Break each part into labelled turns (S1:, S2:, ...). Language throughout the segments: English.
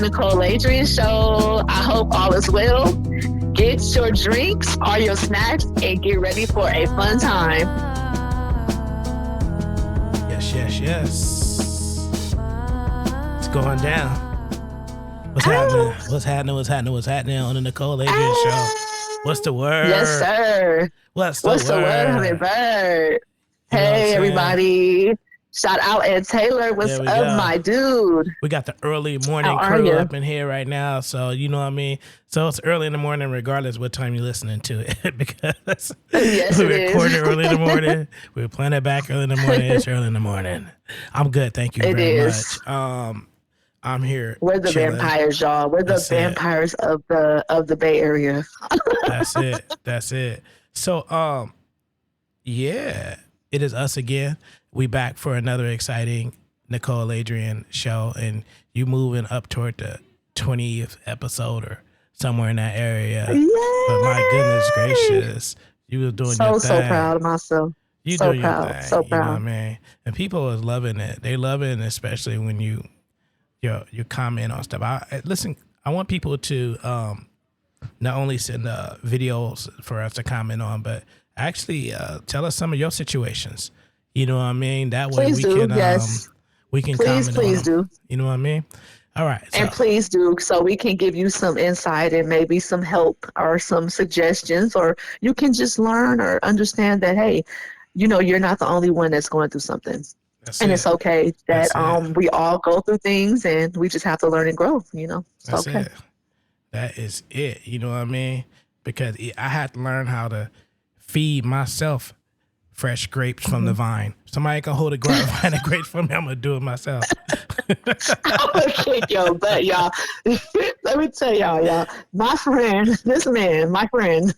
S1: Nicole Aladrian Show. I hope all is well. Get your drinks or your snacks and get ready for a fun time.
S2: Yes. It's going down. What's happening? What's happening on the Nicole Aladrian Show? What's the word?
S1: Yes, sir.
S2: What's the word,
S1: Hummingbird? Hey, everybody. Shout out Ed Taylor. What's up, my dude?
S2: We got the early morning crew up in here right now. So, you know what I mean? So it's early in the morning, regardless of what time you're listening to it. Because
S1: yes,
S2: we recorded early in the morning. We're playing it back early in the morning. It's early in the morning. I'm good. Thank you very much. I'm here.
S1: We're the vampires, y'all. We're the vampires of the Bay Area.
S2: That's it. So, yeah, it is us again. We back for another exciting Nicole Aladrian show, and you moving up toward the 20th episode or somewhere in that area.
S1: Yay!
S2: But my goodness gracious, you was doing your thing.
S1: So proud of myself.
S2: You
S1: so
S2: doing
S1: proud.
S2: Your thing.
S1: So proud.
S2: You know what I mean? And people was loving it. They love it, and especially when you comment on stuff. I want people to not only send videos for us to comment on, but actually tell us some of your situations. You know what I mean? That way we can comment on them.
S1: Please do.
S2: You know what I mean? All right.
S1: And please do, so we can give you some insight and maybe some help or some suggestions, or you can just learn or understand that, hey, you know, you're not the only one that's going through something. It's okay that we all go through things, and we just have to learn and grow, you know? It's okay.
S2: That is it. You know what I mean? Because I had to learn how to feed myself fresh grapes from the vine. Somebody can hold a vine of grapes for me. I'm going to do it myself.
S1: I'm going to kick your butt, y'all. Let me tell y'all. My friend,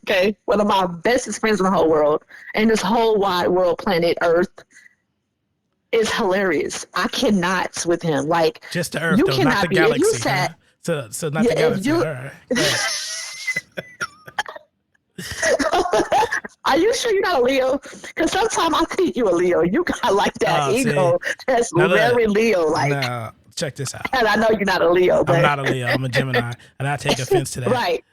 S1: okay, one of my bestest friends in the whole world, and this whole wide world, planet Earth, is hilarious. I cannot with him. Like,
S2: just the Earth, though, not the galaxy. So not the galaxy. All right.
S1: Are you sure you're not a Leo? Because sometimes I think you're a Leo. You got like that ego. That's very Leo-like.
S2: Now, check this out.
S1: And I know you're not a Leo. But...
S2: I'm not a Leo. I'm a Gemini, and I take offense to that.
S1: Right.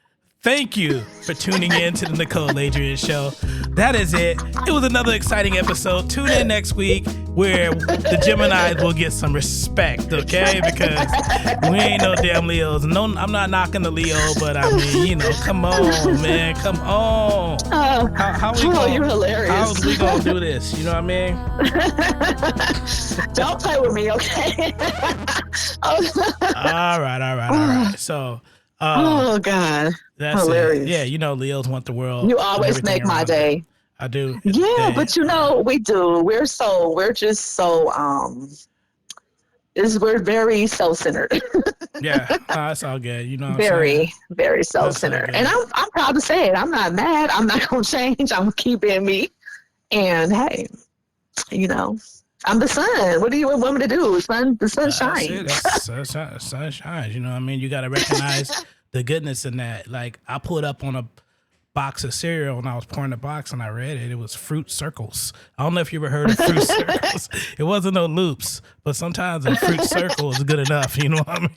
S2: Thank you for tuning in to the Nicole Aladrian Show. That is it. It was another exciting episode. Tune in next week where the Geminis will get some respect, okay? Because we ain't no damn Leos. No, I'm not knocking the Leo, but I mean, you know, come on, man. Come on.
S1: You're hilarious.
S2: How are we going to do this? You know what I mean?
S1: Don't play with me, okay?
S2: All right. So...
S1: oh God,
S2: that's
S1: hilarious!
S2: It. Yeah, you know, Leos want the world.
S1: You always make my day.
S2: I do.
S1: Yeah, but you know, we do. We're just so we're very self-centered.
S2: Yeah, that's all good. You know,
S1: very self-centered, and I'm proud to say it. I'm not mad. I'm not gonna change. I'm keeping me. And hey, you know, I'm the sun. What do you want me to do? The sun shines.
S2: Sun shines. You know what I mean? You got to recognize the goodness in that. Like, I pulled up on a box of cereal and I was pouring the box and I read it. It was Fruit Circles. I don't know if you ever heard of Fruit Circles. It wasn't no loops, but sometimes a Fruit Circle is good enough. You know what I mean?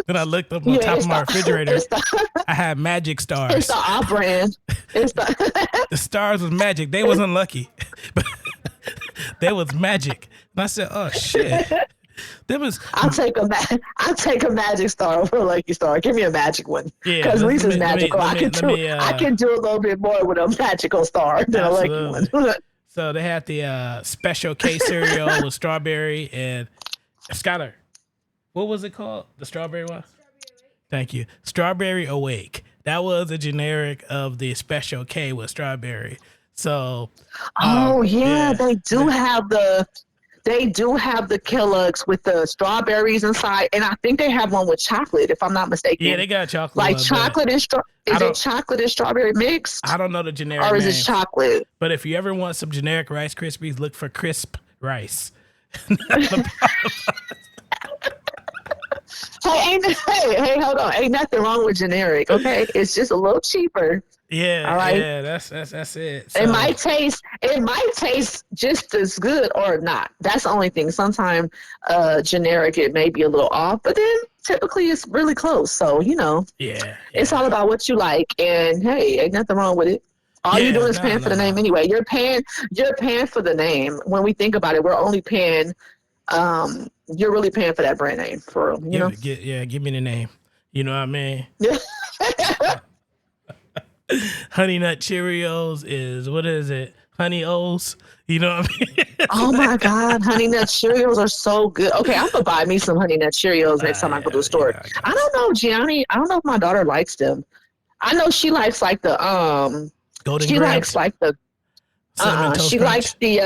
S2: Then I looked up on top of my refrigerator. I had magic stars.
S1: It's the off brand.
S2: The stars was magic. They wasn't lucky, but they was magic. And I said, "Oh shit!"
S1: I'll take a magic star over a lucky star. Give me a magic one. Yeah, because at least it's magical. I can do a little bit more with a magical star than a lucky one.
S2: So they had the Special K cereal with strawberry and Skylar. What was it called? The strawberry one? Thank you. Strawberry Awake. That was a generic of the Special K with strawberry. So.
S1: They do have the Kellogg's with the strawberries inside, and I think they have one with chocolate, if I'm not mistaken.
S2: Yeah, they got chocolate.
S1: Like chocolate and chocolate and strawberry mixed?
S2: I don't know the generic
S1: or is it chocolate?
S2: But if you ever want some generic Rice Krispies, look for Crisp Rice.
S1: Hey, hold on. Ain't nothing wrong with generic, okay? It's just a little cheaper.
S2: Yeah,
S1: All right.
S2: yeah, that's it.
S1: It
S2: So
S1: might taste just as good or not. That's the only thing. Sometimes generic it may be a little off, but then typically it's really close. So,
S2: yeah,
S1: it's all
S2: yeah,
S1: about what you like, and hey, ain't nothing wrong with it. All you're
S2: yeah.
S1: doing is
S2: No,
S1: paying for
S2: no,
S1: the name
S2: no.
S1: anyway. You're paying for the name. When we think about it, we're only paying you're really paying for that brand name for real,
S2: Give me the name. You know what I mean?
S1: Yeah.
S2: Honey Nut Cheerios is what is it? Honey O's. You know what I mean?
S1: Oh my God, Honey Nut Cheerios are so good. Okay, I'm gonna buy me some Honey Nut Cheerios next time I go to the
S2: Yeah,
S1: store.
S2: I
S1: I
S2: got
S1: don't know, Gianni. I don't know if my daughter likes them. I know she likes like the
S2: Golden
S1: she likes
S2: Grams,
S1: like the
S2: Cinnamon Toast
S1: she
S2: Crunch.
S1: likes the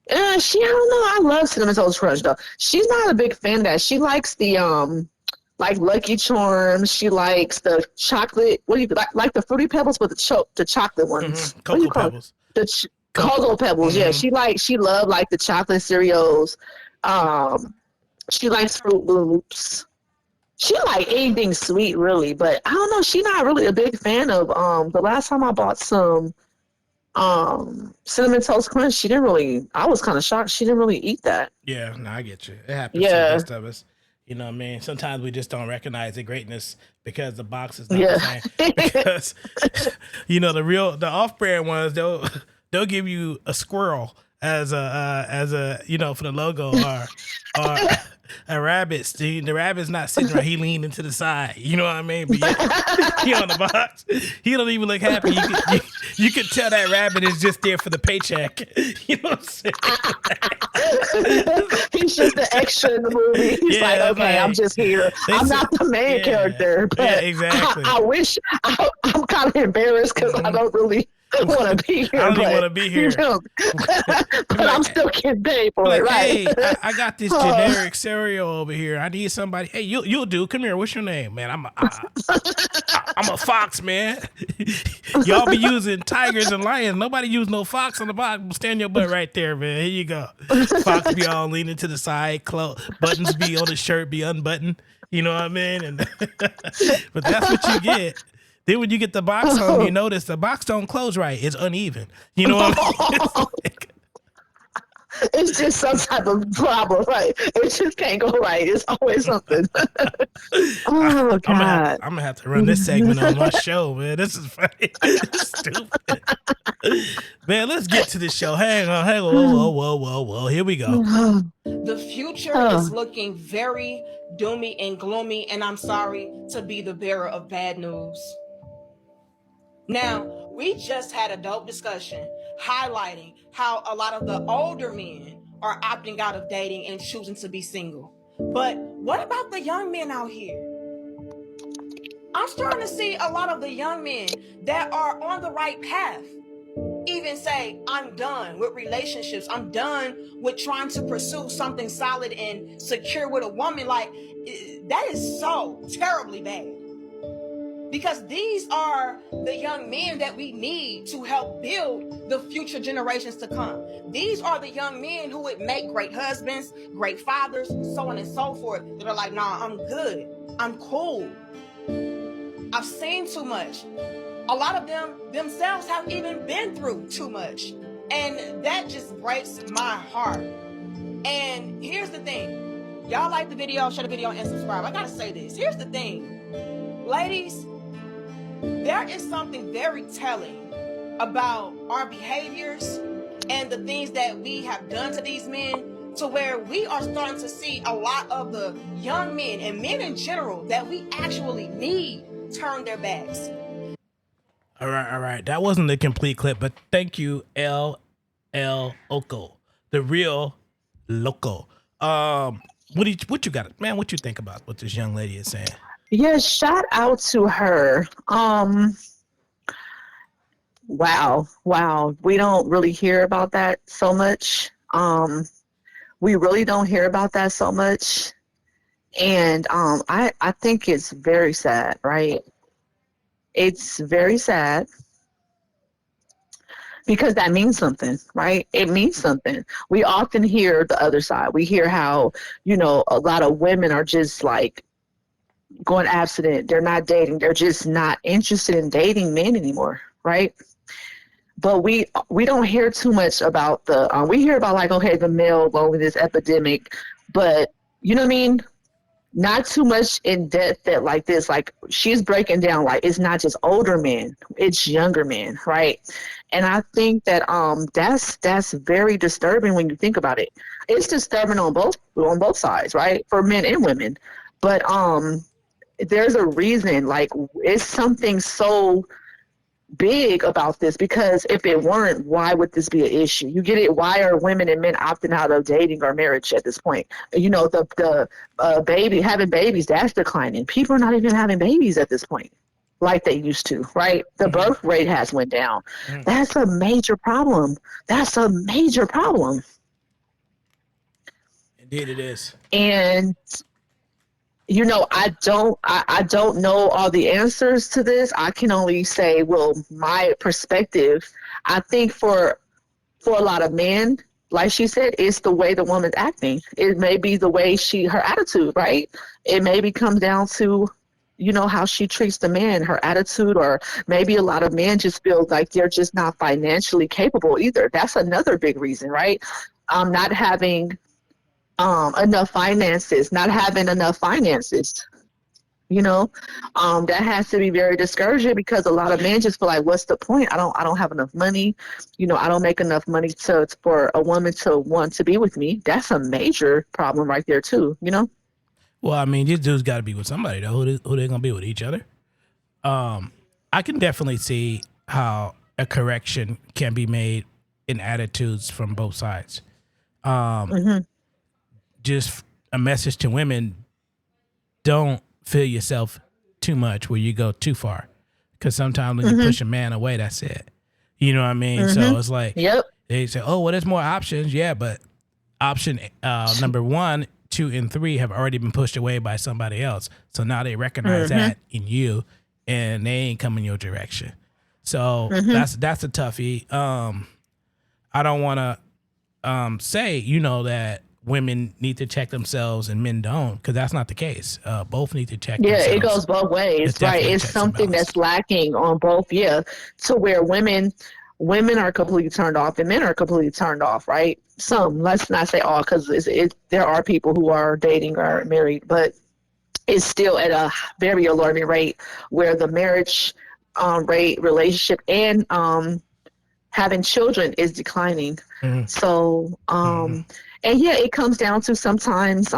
S1: I don't know. I love Cinnamon Toast Crunch though. She's not a big fan of that. She likes the like Lucky Charms. She likes the chocolate. What do you like the Fruity Pebbles, but the chocolate ones. What do you
S2: Cocoa
S1: call it?
S2: Pebbles.
S1: The
S2: Cocoa.
S1: Cocoa Pebbles. Yeah,
S2: Mm-hmm.
S1: she loved like the chocolate cereals. Um, she likes Fruit Loops. She like anything sweet really, but I don't know. She's not really a big fan of the last time I bought some cinnamon toast crunch, she didn't really. I was kind of shocked. She didn't really eat that.
S2: Yeah, no, I get you. It happens to the
S1: Yeah,
S2: best of us. You know what I mean? Sometimes we just don't recognize the greatness because the box is not the
S1: yeah.
S2: same. Because the off brand ones, they'll give you a squirrel as a for the logo or a rabbit. The rabbit's not sitting right, he leaned into the side. You know what I mean? But yet he on the box. He don't even look happy. You could tell that rabbit is just there for the paycheck. You know what I'm saying?
S1: He's just the extra in the movie. He's like,
S2: Yeah,
S1: okay, I'm
S2: like
S1: just here.
S2: they
S1: I'm
S2: said,
S1: not the main
S2: yeah,
S1: character,
S2: yeah,
S1: but
S2: exactly.
S1: I wish I'm kind of embarrassed because I don't really want to be
S2: I
S1: here,
S2: don't even want
S1: but
S2: to be here. Be
S1: but I'm
S2: like,
S1: still getting paid
S2: be
S1: for it,
S2: like,
S1: right?
S2: hey, I got this
S1: Oh.
S2: generic cereal over here. I need somebody. Hey, you'll do. Come here. What's your name, man? I'm a fox, man. Y'all be using tigers and lions. Nobody use no fox on the box. Stand your butt right there, man. Here you go. Fox be all leaning to the side. Buttons be on the shirt, be unbuttoned. You know what I mean? And but that's what you get. Then when you get the box home, you notice the box don't close right. It's uneven. You know what I mean? It's like,
S1: It's just some type of problem, right? It just can't go right. It's always something. Oh God.
S2: I'm gonna have to run this segment on my show, man. This is funny. It's stupid. Man, let's get to the show. Hang on. Whoa. Here we go.
S3: The future is looking very doomy and gloomy, and I'm sorry to be the bearer of bad news. Now, we just had a dope discussion highlighting how a lot of the older men are opting out of dating and choosing to be single. But what about the young men out here? I'm starting to see a lot of the young men that are on the right path even say, I'm done with relationships. I'm done with trying to pursue something solid and secure with a woman. Like, that is so terribly bad. Because these are the young men that we need to help build the future generations to come. These are the young men who would make great husbands, great fathers, so on and so forth, that are like, nah, I'm good. I'm cool. I've seen too much. A lot of them themselves have even been through too much. And that just breaks my heart. And here's the thing. Y'all like the video, share the video, and subscribe. I gotta say this. Here's the thing. Ladies, there is something very telling about our behaviors and the things that we have done to these men, to where we are starting to see a lot of the young men and men in general that we actually need turn their backs.
S2: All right. That wasn't the complete clip, but thank you, L. Oko, the real loco. What you got, man? What you think about what this young lady is saying?
S1: Yeah, shout out to her. Wow. We don't really hear about that so much. We really don't hear about that so much. And I think it's very sad, right? It's very sad because that means something, right? It means something. We often hear the other side. We hear how, a lot of women are just like going abstinent. They're not dating. They're just not interested in dating men anymore, right? But we don't hear too much about the we hear about like, okay, the male loneliness epidemic, but you know what I mean, not too much in depth that like this, like she's breaking down like it's not just older men, it's younger men, right? And I think that that's very disturbing when you think about it. It's disturbing on both sides, right, for men and women. But there's a reason, like it's something so big about this, because if it weren't, why would this be an issue? You get it? Why are women and men opting out of dating or marriage at this point? You know, the baby having babies, that's declining. People are not even having babies at this point like they used to, right? The birth rate has went down. That's a major problem. That's a major problem.
S2: Indeed, it is.
S1: And you know, I don't know all the answers to this. I can only say, well, my perspective. I think for a lot of men, like she said, it's the way the woman's acting. It may be the way her attitude, right? It maybe comes down to, you know, how she treats the man, her attitude, or maybe a lot of men just feel like they're just not financially capable either. That's another big reason, right? Not having enough finances, not having enough finances, you know, that has to be very discouraging, because a lot of men just feel like, what's the point? I don't have enough money. You know, I don't make enough money for a woman to want to be with me. That's a major problem right there too, you know?
S2: Well, I mean, these dudes got to be with somebody, though. Who they going to be with? Each other? I can definitely see how a correction can be made in attitudes from both sides. Just a message to women: don't feel yourself too much where you go too far, because sometimes when you push a man away, that's it. You know what I mean? So it's like, they say, oh, well, there's more options. Yeah, but option number 1, 2, and 3 have already been pushed away by somebody else. So now they recognize that in you, and they ain't coming your direction. So that's a toughie. I don't want to say, you know, that women need to check themselves and men don't, because that's not the case. Both need to check themselves.
S1: Yeah, it goes both ways, right? It's something that's lacking on both, to where women are completely turned off and men are completely turned off, right? Some, let's not say all, because there are people who are dating or married, but it's still at a very alarming rate, where the marriage rate, relationship, and having children is declining. So, and yeah, it comes down to sometimes,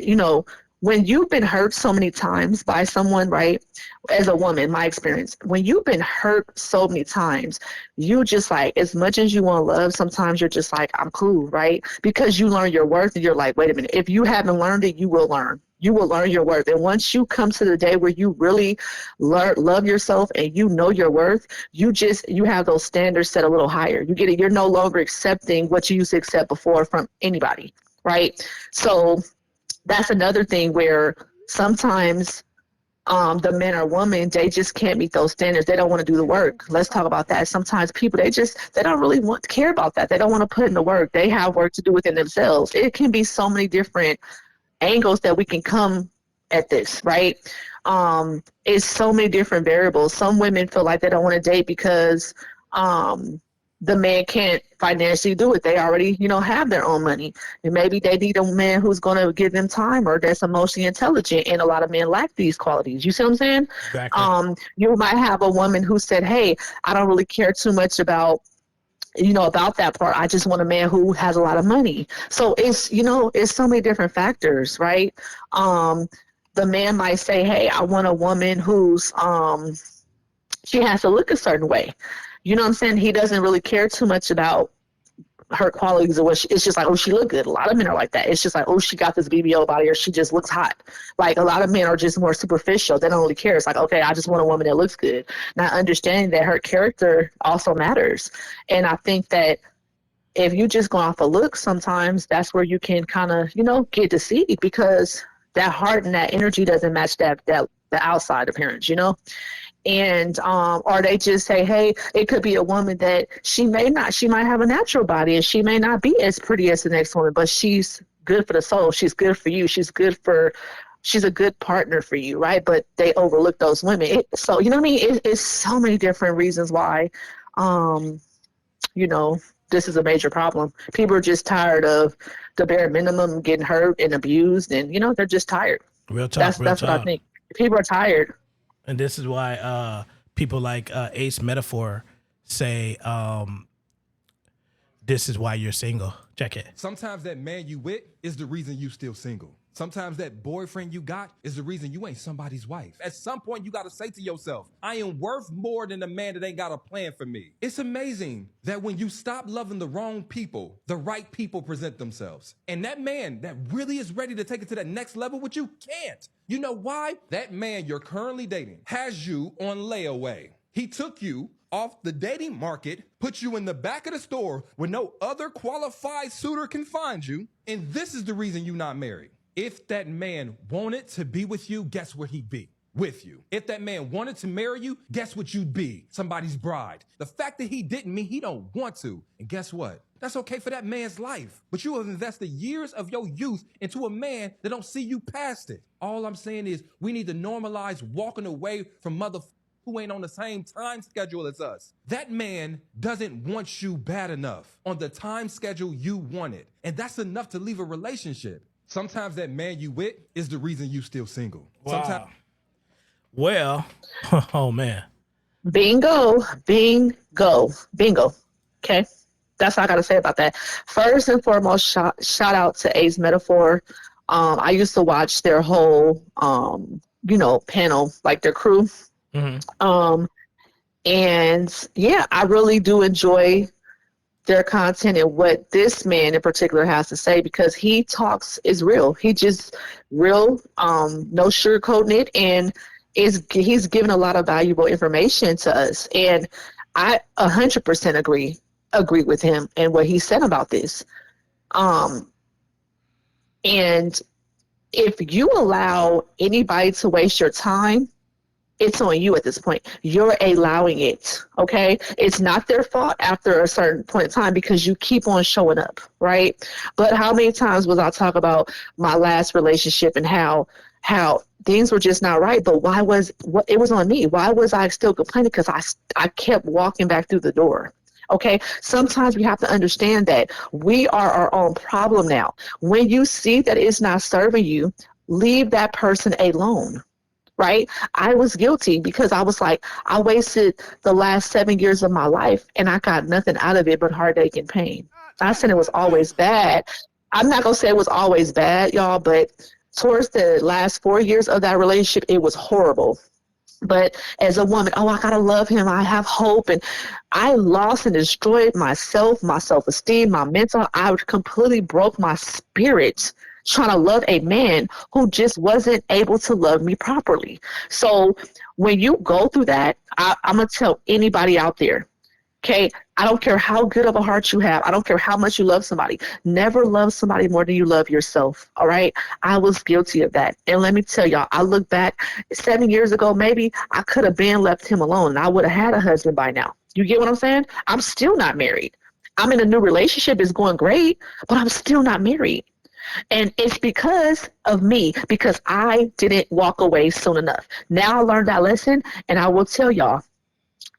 S1: you know, when you've been hurt so many times by someone, right? As a woman, my experience, when you've been hurt so many times, you just like, as much as you want love, sometimes you're just like, I'm cool, right? Because you learn your worth, and you're like, wait a minute, if you haven't learned it, you will learn. You will learn your worth. And once you come to the day where you really love yourself and you know your worth, you have those standards set a little higher. You get it. You're no longer accepting what you used to accept before from anybody, right? So that's another thing where sometimes the men or women, they just can't meet those standards. They don't want to do the work. Let's talk about that. Sometimes people, they don't really care about that. They don't want to put in the work. They have work to do within themselves. It can be so many different angles that we can come at this, right? It's so many different variables. Some women feel like they don't want to date because the man can't financially do it. They already, you know, have their own money. And maybe they need a man who's going to give them time, or that's emotionally intelligent. And a lot of men lack these qualities. You see what I'm saying?
S2: Exactly.
S1: You might have a woman who said, hey, I don't really care too much about, you know, about that part. I just want a man who has a lot of money. So it's, you know, it's so many different factors, right? The man might say, hey, I want a woman who's, she has to look a certain way. You know what I'm saying? He doesn't really care too much about her qualities, or it's just like, oh, she look good. A lot of men are like that. It's just like, oh, she got this BBL body, or she just looks hot. Like, a lot of men are just more superficial. They don't really care. It's like, okay, I just want a woman that looks good. Not understanding that her character also matters. And I think that if you just go off a look, sometimes that's where you can kind of, you know, get deceived, because that heart and that energy doesn't match the outside appearance, you know? And or they just say, hey, it could be a woman that she might have a natural body, and she may not be as pretty as the next woman, but she's good for the soul. She's good for you. She's good for she's a good partner for you, right? But they overlook those women. So, you know what I mean? It's so many different reasons why, you know, this is a major problem. People are just tired of the bare minimum, getting hurt and abused, and, you know, they're just tired.
S2: Real talk,
S1: That's
S2: real
S1: what I
S2: talk.
S1: think. People are tired.
S2: And this is why people like Ace Metaphor say, this is why you're single. Check it.
S4: Sometimes that man you with is the reason you still single. Sometimes that boyfriend you got is the reason you ain't somebody's wife. At some point, you got to say to yourself, I am worth more than a man that ain't got a plan for me. It's amazing that when you stop loving the wrong people, the right people present themselves. And that man that really is ready to take it to that next level with you can't. You know why? That man you're currently dating has you on layaway. He took you off the dating market, put you in the back of the store where no other qualified suitor can find you, and this is the reason you're not married. If that man wanted to be with you, guess where he'd be? With you. If that man wanted to marry you, guess what you'd be? Somebody's bride. The fact that he didn't mean he don't want to. And guess what? That's okay for that man's life. But you have invested years of your youth into a man that don't see you past it. All I'm saying is we need to normalize walking away from who ain't on the same time schedule as us. That man doesn't want you bad enough on the time schedule you wanted. And that's enough to leave a relationship. Sometimes that man you with is the reason you still single.
S2: Wow. Well, oh man.
S1: Bingo. Okay. That's all I got to say about that. First and foremost, shout out to Ace Metaphor. I used to watch their whole, panel, like their crew. Mm-hmm. And yeah, I really do enjoy their content and what this man in particular has to say, because he talks is real. He just real, no sugarcoating it, and he's given a lot of valuable information to us. And I 100% agree with him and what he said about this. And if you allow anybody to waste your time, it's on you at this point. You're allowing it, okay? It's not their fault after a certain point in time because you keep on showing up, right? But how many times was I talk about my last relationship and how things were just not right, but it was on me. Why was I still complaining? Because I kept walking back through the door. Okay, sometimes we have to understand that we are our own problem now. When you see that it's not serving you, leave that person alone. Right? I was guilty because I was like, I wasted the last 7 years of my life and I got nothing out of it but heartache and pain. I said it was always bad. I'm not going to say it was always bad, y'all, but towards the last 4 years of that relationship, it was horrible. But as a woman, I got to love him. I have hope. And I lost and destroyed myself, my self-esteem, my mental. I completely broke my spirit trying to love a man who just wasn't able to love me properly. So when you go through that, I'm going to tell anybody out there, okay, I don't care how good of a heart you have. I don't care how much you love somebody. Never love somebody more than you love yourself, all right? I was guilty of that. And let me tell y'all, I look back 7 years ago, maybe I could have been left him alone and I would have had a husband by now. You get what I'm saying? I'm still not married. I'm in a new relationship. It's going great, but I'm still not married. And it's because of me, because I didn't walk away soon enough. Now I learned that lesson, and I will tell y'all,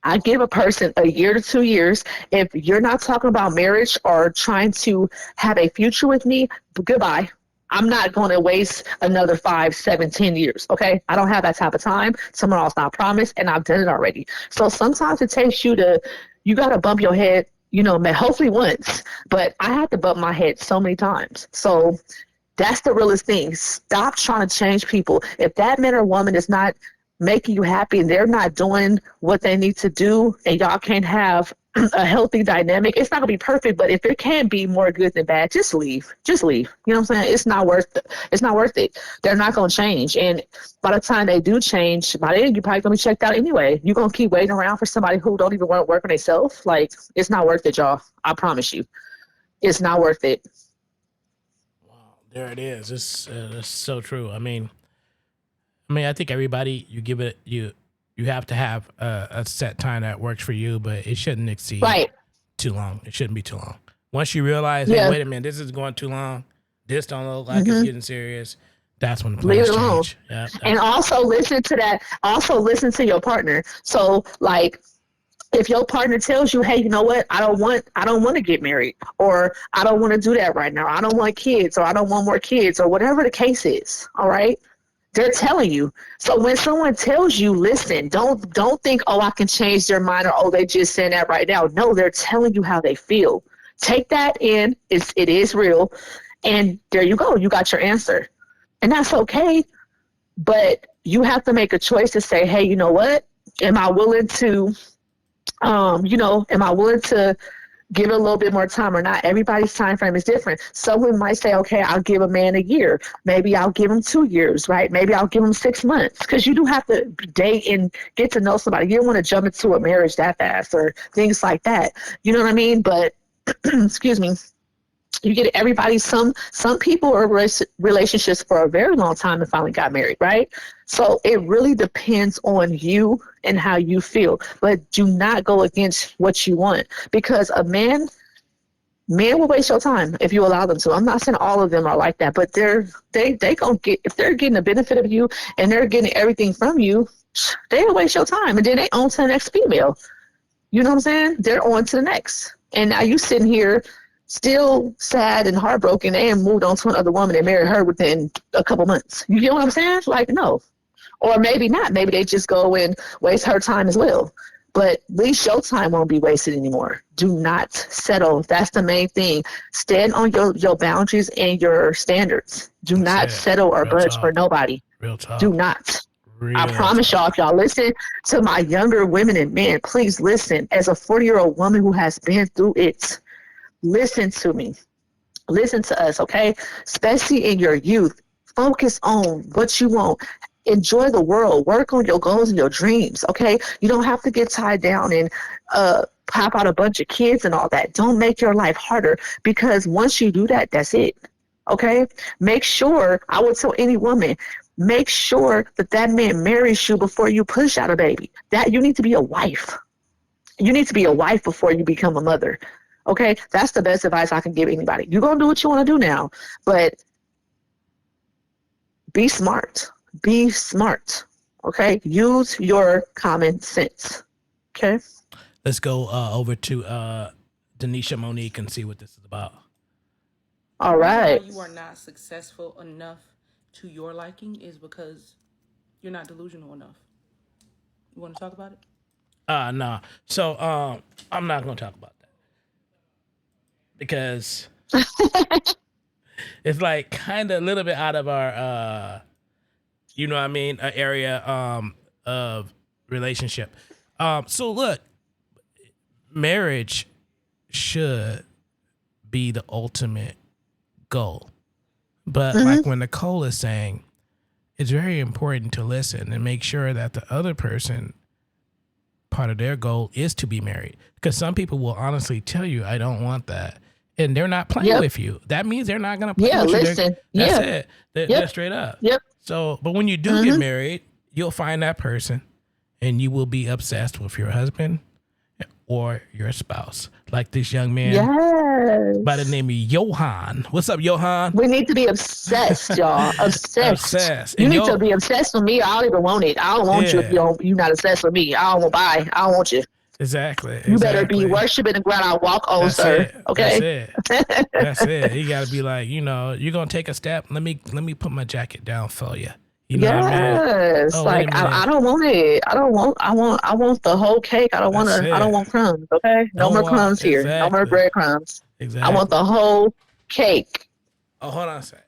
S1: I give a person a year to 2 years. If you're not talking about marriage or trying to have a future with me, goodbye. I'm not going to waste another 5, 7, 10 years, okay? I don't have that type of time. Someone else not promised, and I've done it already. So sometimes it takes you got to bump your head, hopefully once, but I had to bump my head so many times. So that's the realest thing. Stop trying to change people. If that man or woman is not making you happy and they're not doing what they need to do and y'all can't have a healthy dynamic, it's not gonna be perfect, but if it can be more good than bad, just leave. You know what I'm saying? It's not worth it. They're not gonna change. And by the time they do change, by then you're probably gonna be checked out anyway. You're gonna keep waiting around for somebody who don't even want to work on themselves. Like, it's not worth it, y'all. I promise you. It's not worth it.
S2: Wow, there it is. It's so true. I mean, I think everybody, you have to have a set time that works for you, but it shouldn't exceed too long. It shouldn't be too long. Once you realize, hey, wait a minute, this is going too long. This don't look like it's getting serious. That's when the
S1: Leave
S2: plans
S1: it alone.
S2: change. Yeah.
S1: And also listen to that. Also listen to your partner. So like, if your partner tells you, hey, you know what, I don't want to get married, or I don't want to do that right now, I don't want kids, or I don't want more kids, or whatever the case is, all right, they're telling you. So when someone tells you, listen, don't think, oh, I can change their mind, or oh, they just saying that right now. No, they're telling you how they feel. Take that in. It is real. And there you go. You got your answer. And that's okay. But you have to make a choice to say, hey, you know what? Am I willing to, am I willing to give it a little bit more time or not? Everybody's time frame is different. Someone might say, okay, I'll give a man a year. Maybe I'll give him 2 years, right? Maybe I'll give him 6 months, because you do have to date and get to know somebody. You don't want to jump into a marriage that fast or things like that. You know what I mean? But excuse me. You get everybody. Some people are in relationships for a very long time and finally got married, right? So it really depends on you and how you feel. But do not go against what you want, because a man will waste your time if you allow them to. I'm not saying all of them are like that, but they gonna get, if they're getting the benefit of you and they're getting everything from you, they'll waste your time, and then they on to the next female. You know what I'm saying? They're on to the next, and now you sitting here still sad and heartbroken and moved on to another woman and married her within a couple months. You get what I'm saying? Like, no. Or maybe not. Maybe they just go and waste her time as well. But at least your time won't be wasted anymore. Do not settle. That's the main thing. Stand on your boundaries and your standards. Do not settle or budge for nobody.
S2: Real talk.
S1: Do not.
S2: Real
S1: I promise y'all, if y'all listen to my younger women and men, please listen. As a 40-year-old woman who has been through it, listen to me. Listen to us, okay? Especially in your youth. Focus on what you want. Enjoy the world. Work on your goals and your dreams, okay? You don't have to get tied down and pop out a bunch of kids and all that. Don't make your life harder, because once you do that, that's it, okay? Make sure, I would tell any woman, make sure that man marries you before you push out a baby. That you need to be a wife. You need to be a wife before you become a mother. Okay, that's the best advice I can give anybody. You're going to do what you want to do now, but be smart. Be smart. Okay, use your common sense. Okay.
S2: Let's go over to Denisha Monique and see what this is about.
S1: All right.
S5: Why you are not successful enough to your liking is because you're not delusional enough. You want to talk about it?
S2: No. So I'm not going to talk about that, because it's like kind of a little bit out of our, you know what I mean, area of relationship. So look, marriage should be the ultimate goal. But like when Nicole is saying, it's very important to listen and make sure that the other person, part of their goal is to be married. Because some people will honestly tell you, I don't want that. And they're not playing with you. That means they're not going to play with you.
S1: Listen.
S2: That's it. They're straight up.
S1: Yep.
S2: So, but when you do get married, you'll find that person and you will be obsessed with your husband or your spouse. Like this young man by the name of Johan. What's up, Johan?
S1: We need to be obsessed, y'all. Obsessed. You need to be obsessed with me. I don't even want it. I don't want you if you're not obsessed with me. I don't want bye. I don't want you.
S2: Exactly.
S1: You better be worshiping the ground I walk on, sir. Okay.
S2: That's it. You got to be like, you're gonna take a step. Let me put my jacket down for you. You know what I mean? Oh,
S1: like I don't want it. I want the whole cake. I don't want crumbs. Okay, no more crumbs here. No more breadcrumbs.
S2: Exactly.
S1: I want the whole cake.
S2: Oh, hold on a sec.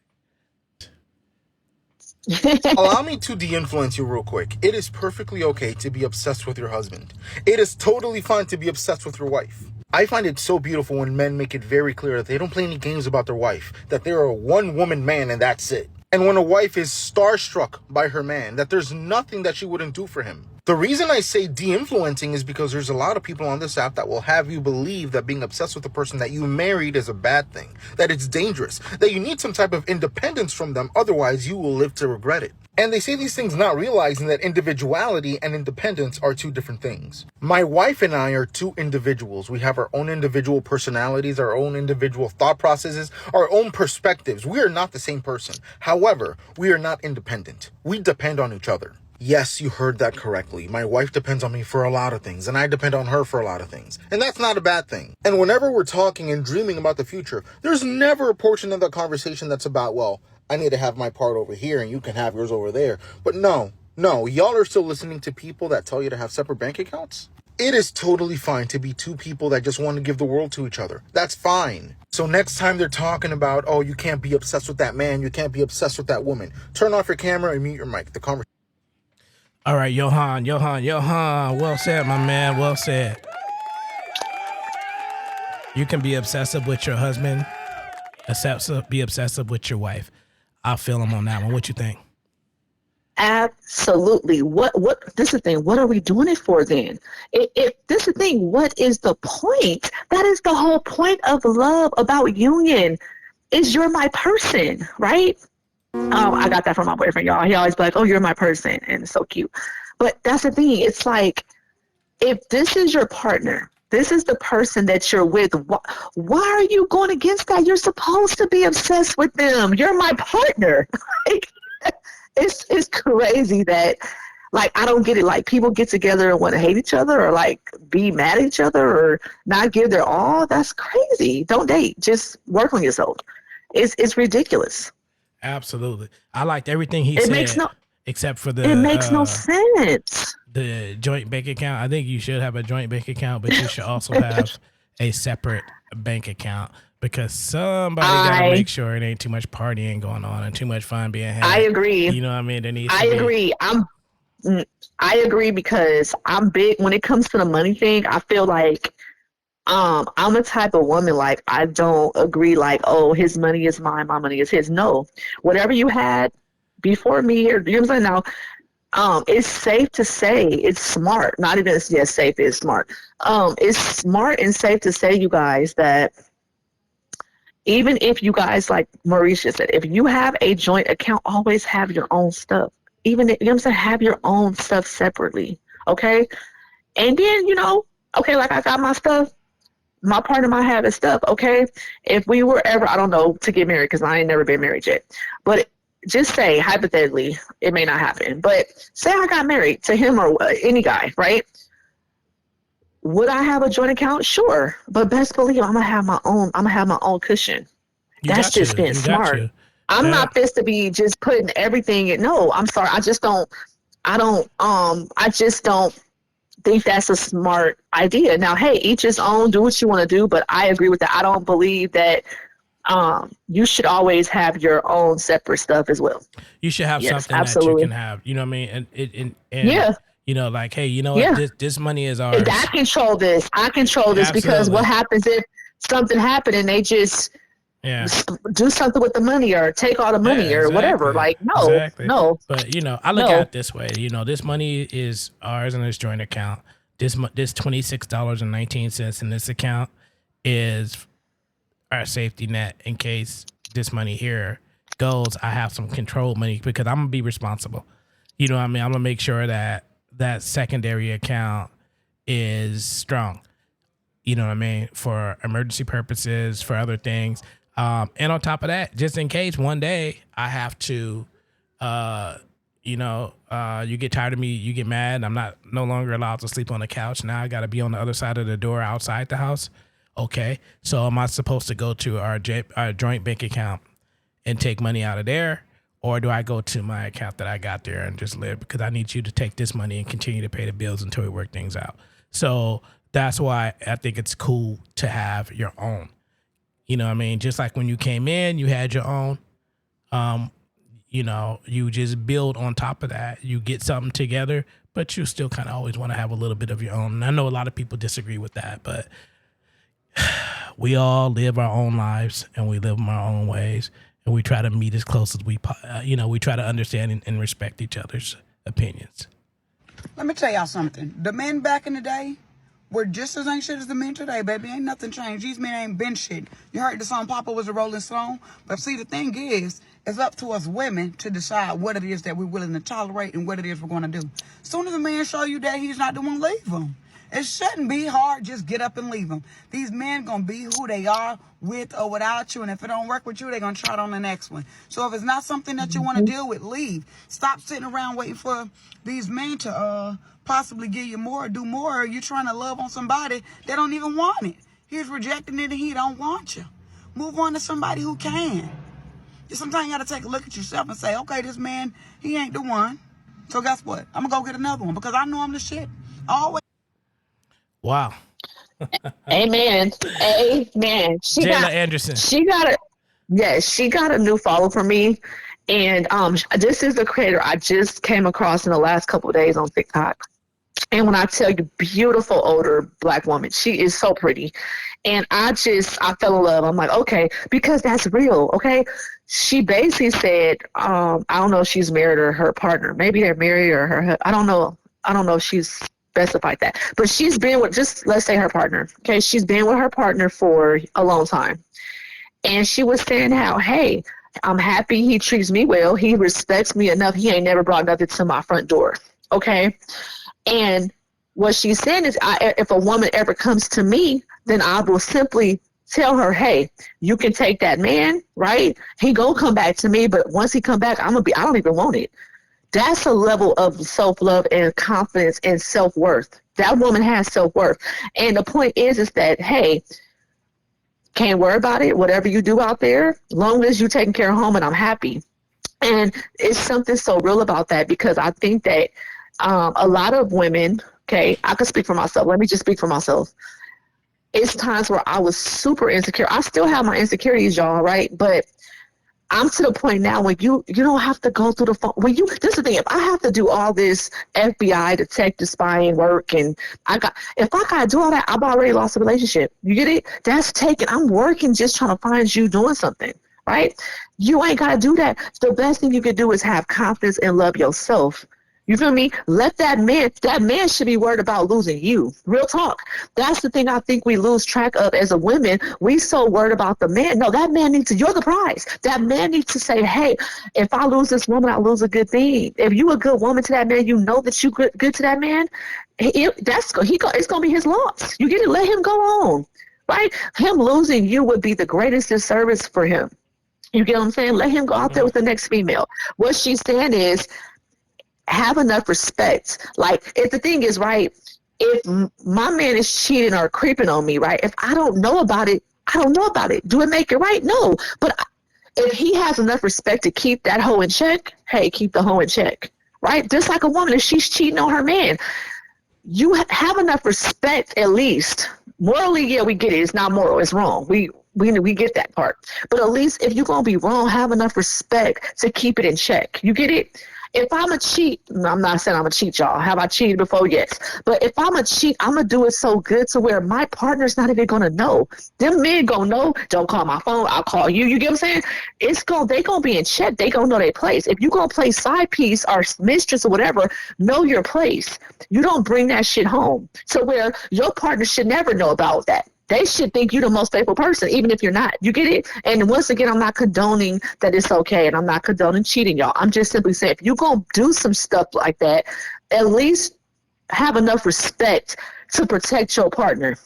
S6: Allow me to de-influence you real quick. It is perfectly okay to be obsessed with your husband. It is totally fine to be obsessed with your wife. I find it so beautiful when men make it very clear that they don't play any games about their wife, that they're a one-woman man and that's it. And when a wife is starstruck by her man, that there's nothing that she wouldn't do for him. The reason I say de-influencing is because there's a lot of people on this app that will have you believe that being obsessed with the person that you married is a bad thing, that it's dangerous, that you need some type of independence from them, otherwise you will live to regret it. And they say these things not realizing that individuality and independence are two different things. My wife and I are two individuals. We have our own individual personalities, our own individual thought processes, our own perspectives. We are not the same person. However, we are not independent. We depend on each other. Yes, you heard that correctly. My wife depends on me for a lot of things, and I depend on her for a lot of things. And that's not a bad thing. And whenever we're talking and dreaming about the future, there's never a portion of the conversation that's about, well, I need to have my part over here and you can have yours over there. But no, y'all are still listening to people that tell you to have separate bank accounts. It is totally fine to be two people that just want to give the world to each other. That's fine. So next time they're talking about, oh, you can't be obsessed with that man, you can't be obsessed with that woman, turn off your camera and mute your mic. The conversation.
S2: All right, Johan. Well said, my man. Well said. You can be obsessive with your husband, be obsessive with your wife. I'll feel him on that one. What you think?
S1: Absolutely. What this is the thing. What are we doing it for then? If this is the thing, what is the point? That is the whole point of love, about union, is you're my person, right? I got that from my boyfriend, y'all. He always be like, oh, you're my person, and it's so cute. But that's the thing. It's like, if this is your partner, this is the person that you're with, why are you going against that? You're supposed to be obsessed with them. You're my partner. Like, it's crazy that, like, I don't get it. Like, people get together and want to hate each other, or like be mad at each other, or not give their all. That's crazy. Don't date. Just work on yourself. It's ridiculous.
S2: Absolutely. I liked everything he said, except for
S1: it makes no sense.
S2: The joint bank account. I think you should have a joint bank account, but you should also have a separate bank account, because somebody got to make sure it ain't too much partying going on and too much fun being had.
S1: I agree.
S2: You know what I mean? There needs
S1: I agree. I agree, because I'm big when it comes to the money thing. I feel like I'm the type of woman, like, I don't agree, like, oh, his money is mine, my money is his. No, whatever you had before me, or, you know what I'm saying? Now, it's safe to say, it's smart, not even, yes, safe is smart. It's smart and safe to say, you guys, that even if you guys, like Mauricia said, if you have a joint account, always have your own stuff. Even, you know what I'm saying, have your own stuff separately, okay? And then, okay, like, I got my stuff, my partner might have his stuff, okay? If we were ever, I don't know, to get married, because I ain't never been married yet, but just say, hypothetically, it may not happen, but say I got married to him or any guy, right? Would I have a joint account? Sure, but best believe I'm gonna have my own cushion. That's just being smart. I'm not this to be just putting everything in. No, I'm sorry. I just don't think that's a smart idea. Now, hey, each his own, do what you want to do, but I agree with that. I don't believe that you should always have your own separate stuff as well.
S2: You should have something absolutely. That you can have, you know what I mean? And yeah. Like, hey, you know what? This money is ours.
S1: I control this. Absolutely. Because what happens if something happened and they just do something with the money or take all the money or whatever? Like, no.
S2: But, I look at it this way. This money is ours in this joint account. This $26.19 in this account is our safety net in case this money here goes. I have some controlled money because I'm going to be responsible. You know what I mean? I'm going to make sure that secondary account is strong. You know what I mean? For emergency purposes, for other things. And on top of that, just in case one day I have to, you get tired of me, you get mad, I'm no longer allowed to sleep on the couch. Now I got to be on the other side of the door outside the house. Okay. So am I supposed to go to our joint bank account and take money out of there? Or do I go to my account that I got there and just live? Because I need you to take this money and continue to pay the bills until we work things out. So that's why I think it's cool to have your own. You know what I mean? Just like when you came in, you had your own. You just build on top of that. You get something together, but you still kind of always want to have a little bit of your own. And I know a lot of people disagree with that, but we all live our own lives and we live them our own ways. And we try to meet as close as we try to understand and respect each other's opinions.
S7: Let me tell y'all something. The men back in the day were just as ain't shit as the men today, baby. Ain't nothing changed. These men ain't been shit. You heard the song Papa Was a Rolling Stone? But see, the thing is, it's up to us women to decide what it is that we're willing to tolerate and what it is we're going to do. Soon as a man show you that he's not the one, leave him. It shouldn't be hard. Just get up and leave them. These men going to be who they are with or without you. And if it don't work with you, they're going to try it on the next one. So if it's not something that you want to deal with, leave. Stop sitting around waiting for these men to possibly give you more or do more. Or you trying to love on somebody that don't even want it. He's rejecting it and he don't want you. Move on to somebody who can. Sometimes you got to take a look at yourself and say, okay, this man, he ain't the one. So guess what? I'm going to go get another one because I know I'm the shit. Always.
S2: Wow.
S1: Amen. Amen.
S2: Jayla Anderson.
S1: She got a new follow from me. And this is the creator I just came across in the last couple of days on TikTok. And when I tell you, beautiful older Black woman, she is so pretty. And I fell in love. I'm like, okay, because that's real, okay? She basically said, I don't know if she's married or her partner. Maybe they're married or her, I don't know. I don't know if she's specified that. But she's been with, just let's say her partner, okay? She's been with her partner for a long time. And she was saying how, hey, I'm happy he treats me well. He respects me enough. He ain't never brought nothing to my front door, okay? And what she's saying is, if a woman ever comes to me, then I will simply tell her, hey, you can take that man, right? He gonna come back to me, but once he come back, I don't even want it. That's a level of self-love and confidence and self-worth. That woman has self-worth. And the point is that, hey, can't worry about it. Whatever you do out there, long as you're taking care of home and I'm happy. And it's something so real about that, because I think that a lot of women, okay, I can speak for myself. Let me just speak for myself. It's times where I was super insecure. I still have my insecurities, y'all, right? But I'm to the point now when you don't have to go through the phone. This is the thing. If I have to do all this FBI detective spying work, and if I gotta do all that, I've already lost a relationship. You get it? That's taken. I'm working just trying to find you doing something, right? You ain't gotta do that. The best thing you can do is have confidence and love yourself. You feel me? Let that man should be worried about losing you. Real talk. That's the thing I think we lose track of as a women. We so worried about the man. No, that man you're the prize. That man needs to say, hey, if I lose this woman, I lose a good thing. If you a good woman to that man, you know that you good to that man, it's going to be his loss. You get it? Let him go on, right? Him losing you would be the greatest disservice for him. You get what I'm saying? Let him go out there with the next female. What she's saying is, have enough respect. Like, if the thing is, right, if my man is cheating or creeping on me, right, if I don't know about it, I don't know about it. Do it make it right? No. But if he has enough respect to keep that hoe in check, hey, keep the hoe in check, right? Just like a woman, if she's cheating on her man, you have enough respect at least. Morally, yeah, we get it. It's not moral. It's wrong. We get that part. But at least if you're going to be wrong, have enough respect to keep it in check. You get it? If I'm a cheat, I'm not saying I'm a cheat, y'all. Have I cheated before? Yes. But if I'm a cheat, I'm going to do it so good to where my partner's not even going to know. Them men going to know, don't call my phone, I'll call you. You get what I'm saying? They going to be in check. They going to know their place. If you going to play side piece or mistress or whatever, know your place. You don't bring that shit home. So where your partner should never know about that. They should think you're the most faithful person, even if you're not. You get it? And once again, I'm not condoning that it's okay, and I'm not condoning cheating, y'all. I'm just simply saying, if you're going to do some stuff like that, at least have enough respect to protect your partner.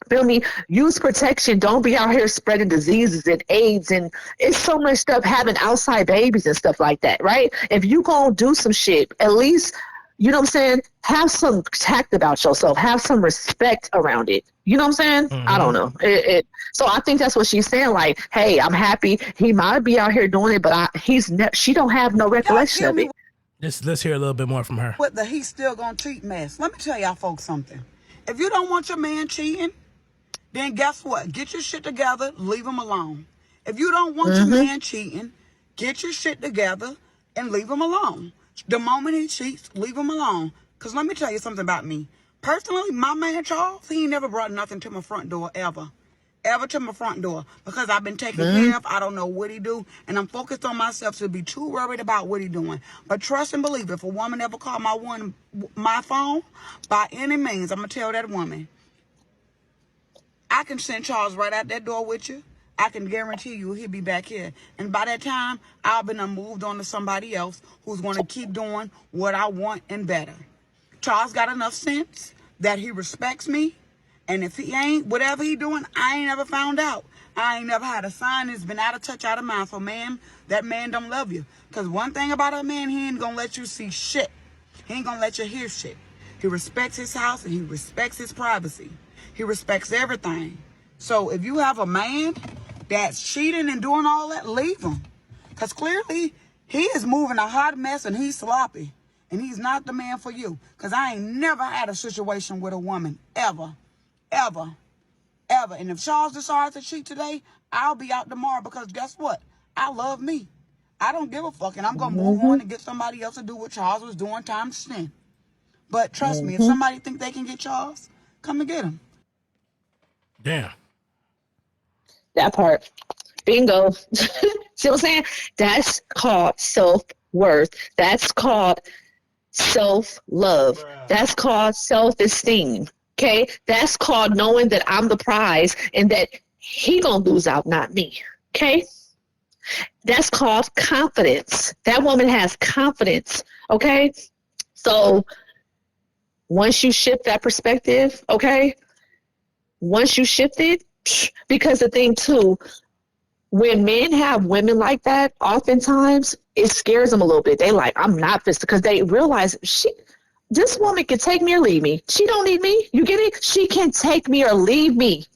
S1: Feel me? Use protection. Don't be out here spreading diseases and AIDS, and it's so much stuff, having outside babies and stuff like that, right? If you going to do some shit, at least, you know what I'm saying, have some tact about yourself. Have some respect around it. You know what I'm saying? Mm-hmm. I don't know. So I think that's what she's saying. Like, hey, I'm happy. He might be out here doing it, but she don't have no recollection of it.
S2: Let's hear a little bit more from her.
S7: What the he's still gonna cheat mess. Let me tell y'all folks something. If you don't want your man cheating, then guess what? Get your shit together. Leave him alone. If you don't want your man cheating, get your shit together and leave him alone. The moment he cheats, leave him alone. Because let me tell you something about me. Personally, my man Charles, he ain't never brought nothing to my front door, ever. ever to my front door because I've been taken care of. I don't know what he do, and I'm focused on myself to be too worried about what he doing. But trust and believe, if a woman ever call my phone, by any means, I'm gonna tell that woman, I can send Charles right out that door with you. I can guarantee you he'll be back here. And by that time, I'll be moved on to somebody else who's going to keep doing what I want and better. Charles got enough sense that he respects me. And if he ain't, whatever he doing, I ain't never found out. I ain't never had a sign that's been out of touch, out of mind. So, man, that man don't love you. Because one thing about a man, he ain't going to let you see shit. He ain't going to let you hear shit. He respects his house and he respects his privacy. He respects everything. So if you have a man that's cheating and doing all that, leave him. Because clearly he is moving a hot mess and he's sloppy. And he's not the man for you. Because I ain't never had a situation with a woman, ever. And if Charles decides to cheat today, I'll be out tomorrow because guess what? I love me. I don't give a fuck. And I'm going to move on and get somebody else to do what Charles was doing times 10. But trust me, if somebody think they can get Charles, come and get him.
S2: Damn.
S1: That part. Bingo. See what I'm saying? That's called self-worth. That's called self-love. That's called self-esteem. Okay? That's called knowing that I'm the prize and that he gonna lose out, not me. Okay? That's called confidence. That woman has confidence. Okay? So once you shift that perspective, okay? Once you shift it, because the thing too, when men have women like that, oftentimes it scares them a little bit. They like, I'm not this, because they realize this woman can take me or leave me. She don't need me. You get it? She can take me or leave me.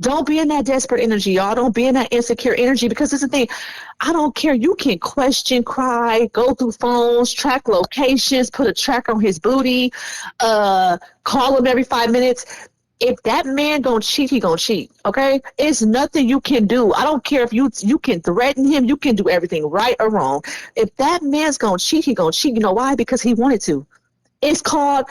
S1: Don't be in that desperate energy, y'all. Don't be in that insecure energy, because it's the thing. I don't care. You can question, cry, go through phones, track locations, put a tracker on his booty, call him every 5 minutes. If that man gonna cheat, he gonna cheat, okay? It's nothing you can do. I don't care if you can threaten him. You can do everything right or wrong. If that man's gonna cheat, he gonna cheat. You know why? Because he wanted to. It's called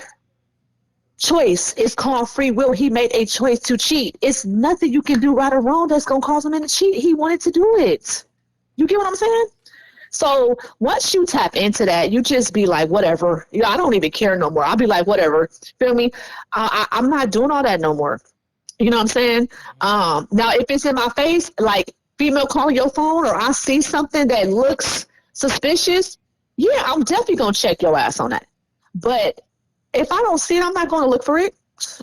S1: choice. It's called free will. He made a choice to cheat. It's nothing you can do right or wrong that's gonna cause him to cheat. He wanted to do it. You get what I'm saying? So once you tap into that, you just be like, whatever. You know, I don't even care no more. I'll be like, whatever. Feel me? I'm not doing all that no more. You know what I'm saying? Now, if it's in my face, like female calling your phone, or I see something that looks suspicious, yeah, I'm definitely going to check your ass on that. But if I don't see it, I'm not going to look for it.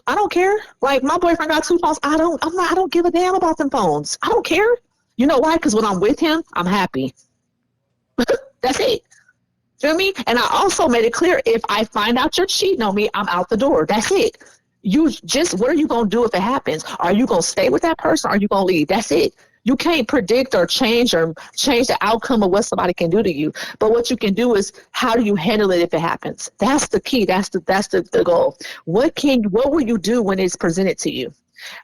S1: I don't care. Like, my boyfriend got 2 phones. I don't give a damn about them phones. I don't care. You know why? Because when I'm with him, I'm happy. That's it. Feel me? And I also made it clear, if I find out you're cheating on me, I'm out the door. That's it. What are you going to do if it happens? Are you going to stay with that person, or are you going to leave? That's it. You can't predict or change the outcome of what somebody can do to you. But what you can do is, how do you handle it if it happens? That's the key. That's the goal. What will you do when it's presented to you?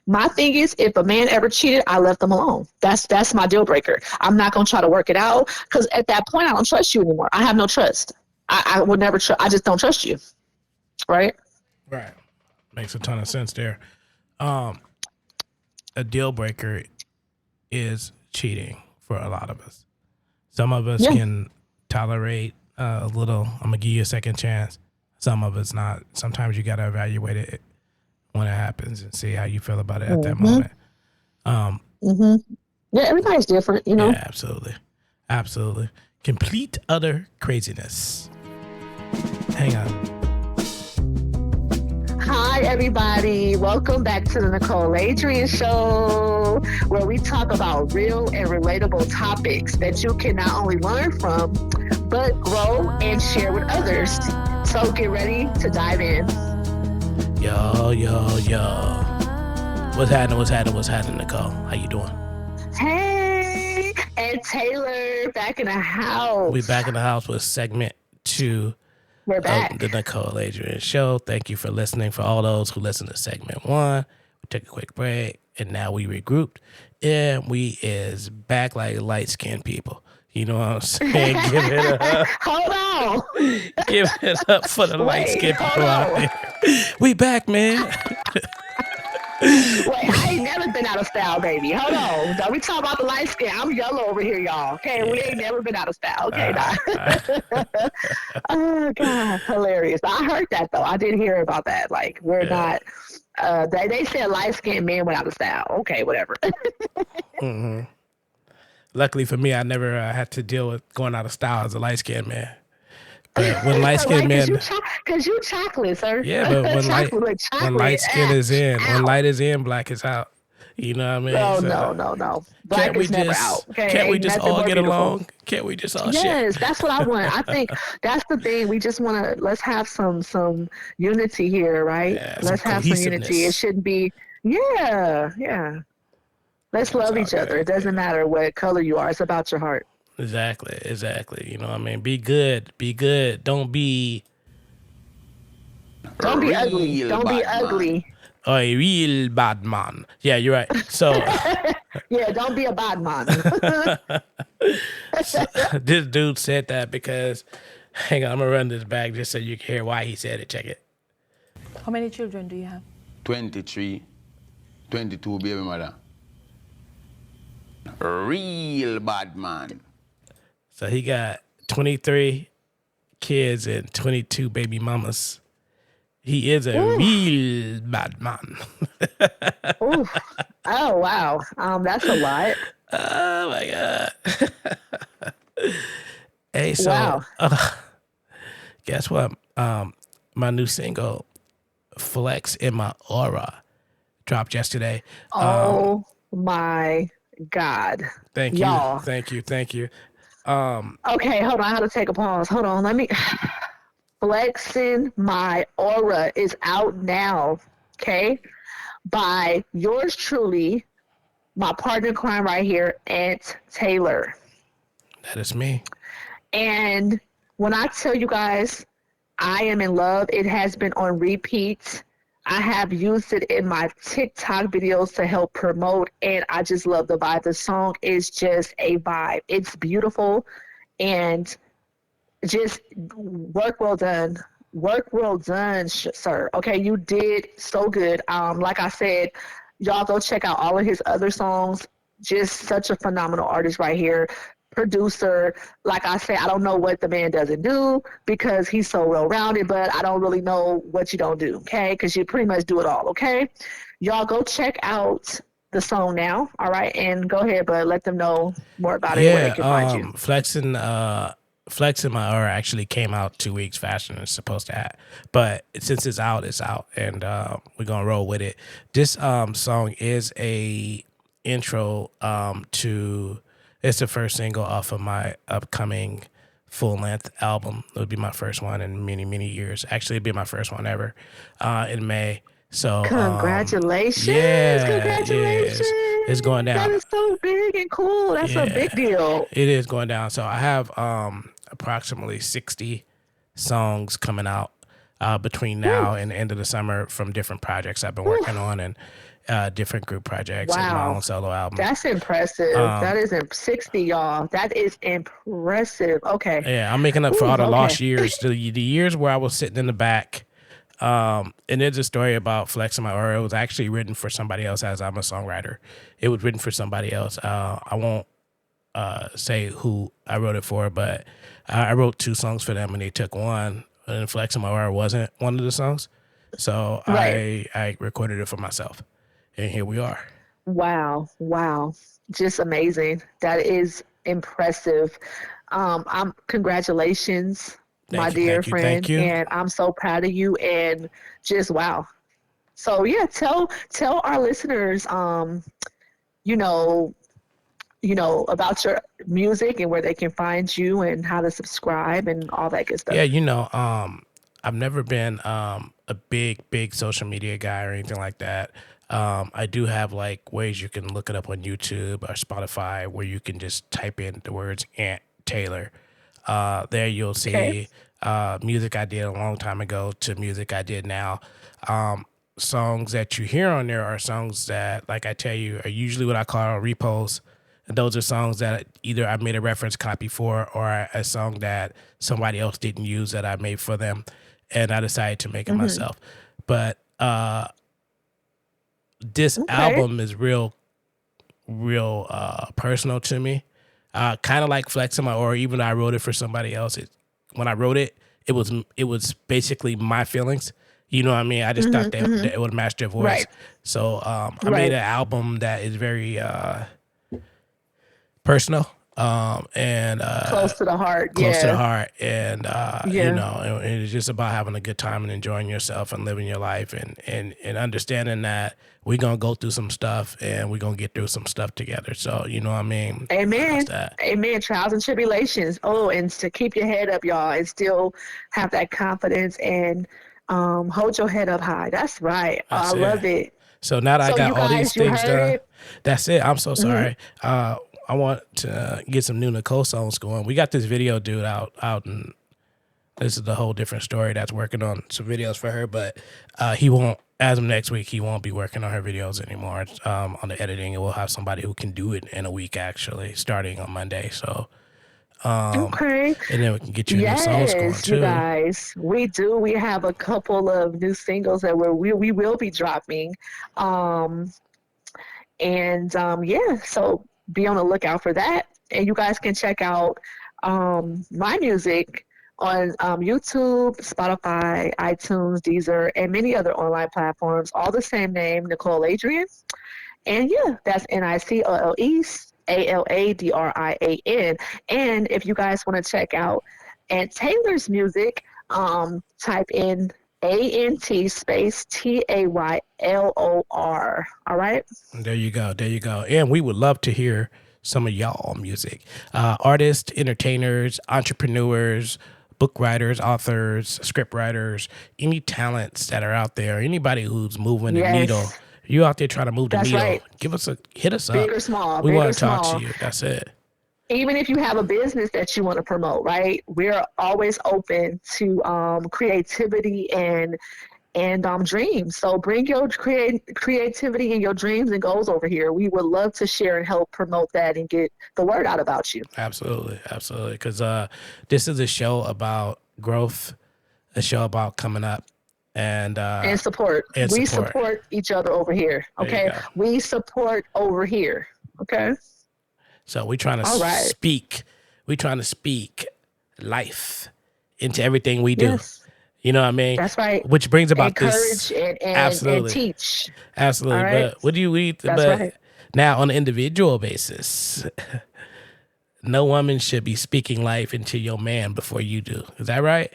S1: My thing is, if a man ever cheated, I left them alone. That's my deal breaker. I'm not going to try to work it out, because at that point, I don't trust you anymore. I have no trust. I would never trust. I just don't trust you. Right?
S2: Right. Makes a ton of sense there. A deal breaker is cheating for a lot of us. Some of us can tolerate a little, I'm going to give you a second chance. Some of us not. Sometimes you got to evaluate it when it happens and see how you feel about it at that moment.
S1: Yeah, everybody's different, you know?
S2: Yeah, absolutely. Complete utter craziness. Hang on.
S1: Hi, everybody. Welcome back to the Nicole Aladrian Show, where we talk about real and relatable topics that you can not only learn from, but grow and share with others. So get ready to dive in.
S2: Yo. What's happening, Nicole? How you doing?
S1: Hey, and Taylor, back in the house.
S2: We back in the house with segment 2
S1: We're back.
S2: of the Nicole Aladrian Show. Thank you for listening. For all those who listened to segment 1, we took a quick break, and now we regrouped, and we is back like light-skinned people. You know what I'm saying? Give it up.
S1: Hold on.
S2: Give it up for the light-skinned people out there. We back, man.
S1: Wait, I ain't never been out of style, baby. Hold on. Don't we talk about the light skin? I'm yellow over here, y'all. Okay, we ain't never been out of style. Okay, nah. Oh God, hilarious. I heard that though. I did hear about that. Like we're not. They said light skinned men went out of style. Okay, whatever.
S2: Luckily for me, I never had to deal with going out of style as a light skinned man. But when light skinned
S1: Right,
S2: men,
S1: cause you chocolate, sir.
S2: yeah, but when light skin is in, when
S1: out.
S2: light is in, black is out. You know what I mean?
S1: Oh
S2: So,
S1: no.
S2: can't
S1: Black
S2: we
S1: is never out.
S2: just
S1: Okay,
S2: can't we
S1: ain't
S2: just
S1: nothing
S2: all
S1: more
S2: get
S1: beautiful.
S2: along? Can't we just all share?
S1: Yes, that's what I want. I think that's the thing. We just want to let's have some unity here, right?
S2: Yeah, some
S1: Let's have some unity. It
S2: cohesiveness.
S1: shouldn't be. Yeah. Let's
S2: It's
S1: love
S2: all
S1: each other.
S2: good.
S1: It doesn't matter what color you are. It's about your heart.
S2: Exactly. You know what I mean? Be good. Don't be
S1: Don't be ugly.
S8: Real
S1: Don't be
S8: bad man.
S1: ugly.
S2: a real bad man. Yeah, you're right. So,
S1: Yeah, don't be a bad man.
S2: this dude said that because, hang on, I'm gonna run this back just so you can hear why he said it. Check it.
S9: How many children do you have?
S8: 23, 22 baby mother. Real bad man.
S2: So he got 23 kids and 22 baby mamas. He is a real bad man.
S1: Ooh. Oh wow. That's a lot.
S2: Oh my God. Hey, so
S1: Wow.
S2: guess what? My new single, Flex in My Aura, dropped yesterday.
S1: Oh my God.
S2: Thank you.
S1: Y'all.
S2: Thank you.
S1: Okay, hold on. I have to take a pause. Hold on. Let me. Flexing My Aura is out now. Okay, by yours truly, my partner in crime right here, Aunt Taylor.
S2: That is me.
S1: And when I tell you guys, I am in love. It has been on repeat. I have used it in my TikTok videos to help promote, and I just love the vibe. The song is just a vibe. It's beautiful, and just work well done. Work well done, sir. Okay, you did so good. Like I said, y'all go check out all of his other songs. Just such a phenomenal artist right here. Producer. Like I said, I don't know what the man doesn't do because he's so well-rounded, but I don't really know what you don't do, okay? Because you pretty much do it all, okay? Y'all go check out the song now, all right? And go ahead, but let them know more about it, where they can find you.
S2: Flexing My Aura actually came out 2 weeks faster than it's supposed to have. But since it's out, and we're gonna roll with it. This song is a intro to. It's the first single off of my upcoming full-length album. It would be my first one in many years. Actually, it'd be my first one ever in May. So
S1: Congratulations.
S2: Congratulations. It's going down.
S1: That is so big and cool. That's a big deal.
S2: It is going down. So I have approximately 60 songs coming out between now and the end of the summer from different projects I've been working on and different group projects and my own solo album.
S1: That's impressive. That is 60, y'all. That is impressive. Okay.
S2: Yeah, I'm making up for all the lost years. The years where I was sitting in the back. And there's a story about Flexing My Aura. It was actually written for somebody else, as I'm a songwriter. It was written for somebody else. I won't say who I wrote it for, but I wrote 2 songs for them, and they took one. And Flexing My Aura wasn't one of the songs, so I recorded it for myself, and here we are.
S1: Wow. Just amazing. That is impressive. Congratulations. My dear friend,
S2: thank you.
S1: and I'm so proud of you, and just wow. So yeah, tell our listeners, you know, about your music and where they can find you and how to subscribe and all that good stuff.
S2: Yeah, I've never been a big social media guy or anything like that. I do have like ways you can look it up on YouTube or Spotify where you can just type in the words Aunt Taylor. There you'll see music I did a long time ago to music I did now. Songs that you hear on there are songs that, like I tell you, are usually what I call repos. And those are songs that either I made a reference copy for or a song that somebody else didn't use that I made for them, and I decided to make it myself. But this
S1: Okay.
S2: album is real personal to me. Kind of like flexing my, or even I wrote it for somebody else. When I wrote it, it was basically my feelings. You know what I mean? I just thought that it would match their voice.
S1: Right.
S2: So I made
S1: Right.
S2: an album that is very personal and
S1: Close to the heart.
S2: close to the
S1: Yeah.
S2: heart, and you
S1: Yeah.
S2: know, and it's just about having a good time and enjoying yourself and living your life, and understanding that we're gonna go through some stuff and we're gonna get through some stuff together. So you know what I mean? That's
S1: Amen.
S2: that.
S1: Amen. Trials and tribulations. Oh, and to keep your head up, y'all, and still have that confidence and hold your head up high. That's right. Oh, I
S2: That's it.
S1: love it.
S2: So now that I
S1: So
S2: got
S1: you
S2: all these
S1: guys, you
S2: things
S1: heard
S2: done,
S1: it.
S2: that's it. I'm so sorry. I want to get some new Nicole songs going. We got this video dude out, and this is a whole different story that's working on some videos for her, but he won't, as of next week, he won't be working on her videos anymore on the editing, and we'll have somebody who can do it in a week, actually, starting on Monday. So,
S1: Okay.
S2: and then we can get your new songs going
S1: Yes, you
S2: too.
S1: guys. We do. We have a couple of new singles that we will be dropping. Um, yeah, so be on the lookout for that. And you guys can check out my music on YouTube, Spotify, iTunes, Deezer, and many other online platforms. All the same name, Nicole Adrian. And yeah, that's NicoleAladrian. And if you guys want to check out Aunt Taylor's music, type in ANT space TAYLOR. All right.
S2: There you go. There you go. And we would love to hear some of y'all music. Artists, entertainers, entrepreneurs, book writers, authors, script writers, any talents that are out there, anybody who's moving the needle.
S1: Yes,
S2: You out there trying to move the
S1: that's
S2: needle.
S1: right.
S2: Hit us
S1: Big
S2: up.
S1: or small,
S2: We
S1: big or
S2: want to talk to
S1: small.
S2: you. That's it.
S1: Even if you have a business that you want to promote, right? We're always open to creativity and dreams. So bring your creativity and your dreams and goals over here. We would love to share and help promote that and get the word out about you.
S2: Absolutely. Absolutely. Because this is a show about growth, a show about coming up, and
S1: Support.
S2: and
S1: We
S2: support.
S1: support each other over here.
S2: There you
S1: Okay.
S2: go.
S1: We support over here. Okay.
S2: So we're trying to
S1: All right.
S2: speak. We're trying to speak life into everything we do.
S1: Yes.
S2: You know what I mean?
S1: That's right.
S2: Which brings about
S1: Encourage
S2: this.
S1: and
S2: Absolutely.
S1: teach.
S2: Absolutely.
S1: All right.
S2: But what do you eat?
S1: That's
S2: But
S1: right.
S2: now on an individual basis, no woman should be speaking life into your man before you do. Is that right?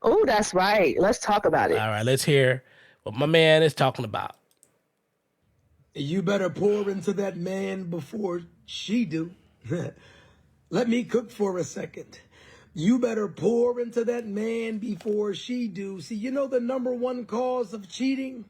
S1: Oh, that's right. Let's talk about it.
S2: All right, let's hear what my man is talking about.
S10: You better pour into that man before she do. Let me cook for a second. You better pour into that man before she do. See, you know the number one cause of cheating?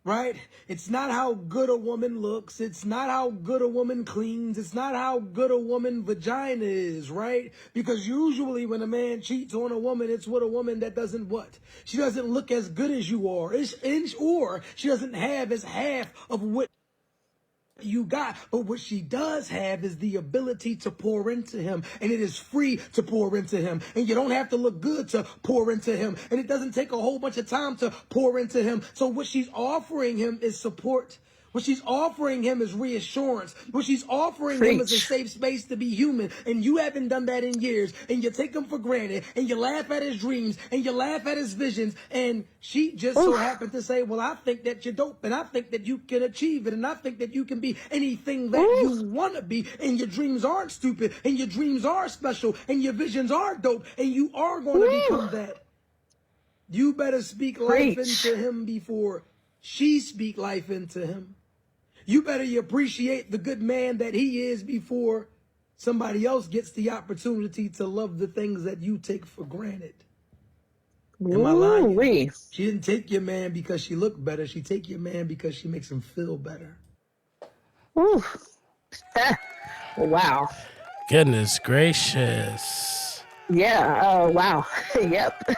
S10: Right? It's not how good a woman looks. It's not how good a woman cleans. It's not how good a woman vagina is, right? Because usually when a man cheats on a woman, it's with a woman that doesn't what? She doesn't look as good as you are. Or she doesn't have as half of what you got. But what she does have is the ability to pour into him, and it is free to pour into him, and you don't have to look good to pour into him, and it doesn't take a whole bunch of time to pour into him. So what she's offering him is support. What she's offering him is reassurance. What she's offering him is a
S1: Preach.
S10: safe space to be human. And you haven't done that in years. And you take him for granted. And you laugh at his dreams. And you laugh at his visions. And she just so happened to say, well, I think that you're dope. And I think that you can achieve it. And I think that you can be anything that you want to be. And your dreams aren't stupid. And your dreams are special. And your visions are dope. And you are going to become that. You better speak life
S1: Preach.
S10: into him before she speak life into him. You better appreciate the good man that he is before somebody else gets the opportunity to love the things that you take for granted. Am I lying?
S1: Ooh-wee.
S10: She didn't take your man because she looked better. She take your man because she makes him feel better.
S1: Ooh. Wow.
S2: Goodness gracious.
S1: Yeah. Oh, wow. Yep.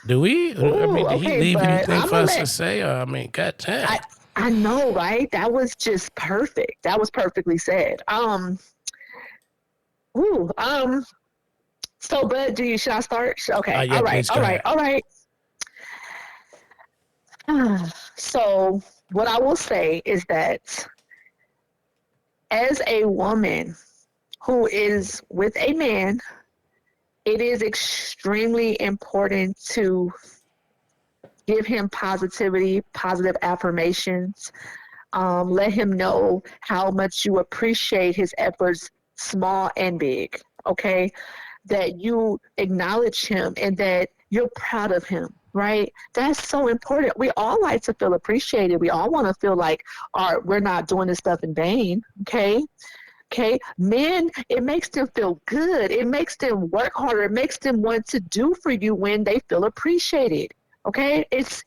S2: Do we? I mean, did he
S1: okay,
S2: leave
S1: but
S2: anything
S1: I'm
S2: for
S1: gonna
S2: us to
S1: let.
S2: say? I mean, god damn.
S1: I know, right? That was just perfect. That was perfectly said. Ooh. So, Bud, should I start? Okay.
S2: Yeah,
S1: All right.
S2: please go
S1: All right.
S2: ahead.
S1: All right. So what I will say is that as a woman who is with a man, it is extremely important to give him positivity, positive affirmations. Let him know how much you appreciate his efforts, small and big. Okay, that you acknowledge him and that you're proud of him. Right? That's so important. We all like to feel appreciated. We all want to feel like we're not doing this stuff in vain. Okay. Okay, men, it makes them feel good. It makes them work harder. It makes them want to do for you when they feel appreciated. Okay, it's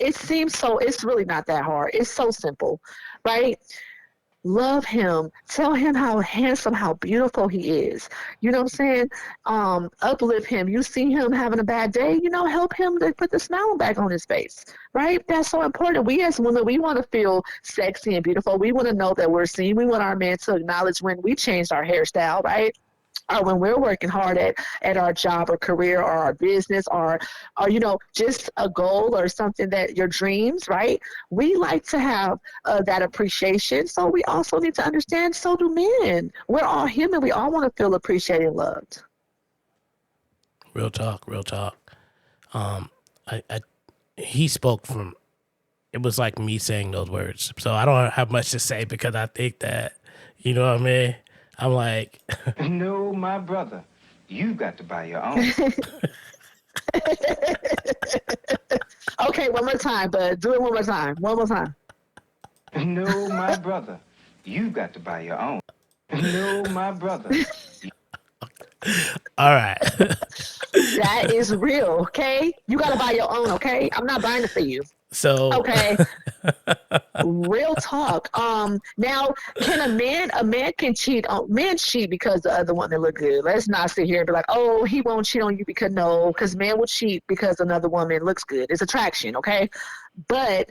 S1: really not that hard. It's so simple, right? Love him. Tell him how handsome, how beautiful he is. You know what I'm saying? Uplift him. You see him having a bad day, help him to put the smile back on his face, right? That's so important. We as women, we want to feel sexy and beautiful. We want to know that we're seen. We want our men to acknowledge when we changed our hairstyle, right? Or when we're working hard at our job or career or our business or just a goal or something that your dreams, right? We like to have that appreciation. So we also need to understand, so do men. We're all human. We all want to feel appreciated and loved.
S2: Real talk, real talk. He spoke from, it was like me saying those words. So I don't have much to say because I think that, you know what I mean? I'm like,
S11: no, my brother, you got to buy your own.
S1: Okay, one more time, bud. Do it one more time. One more time.
S11: No, my brother, you got to buy your own. No, my brother.
S2: All right.
S1: That is real, okay? You got to buy your own, okay? I'm not buying it for you.
S2: So
S1: okay, real talk. Now, can a man can cheat on men cheat because the other woman look good. Let's not sit here and be like, oh, he won't cheat on you because man will cheat because another woman looks good. It's attraction, okay? But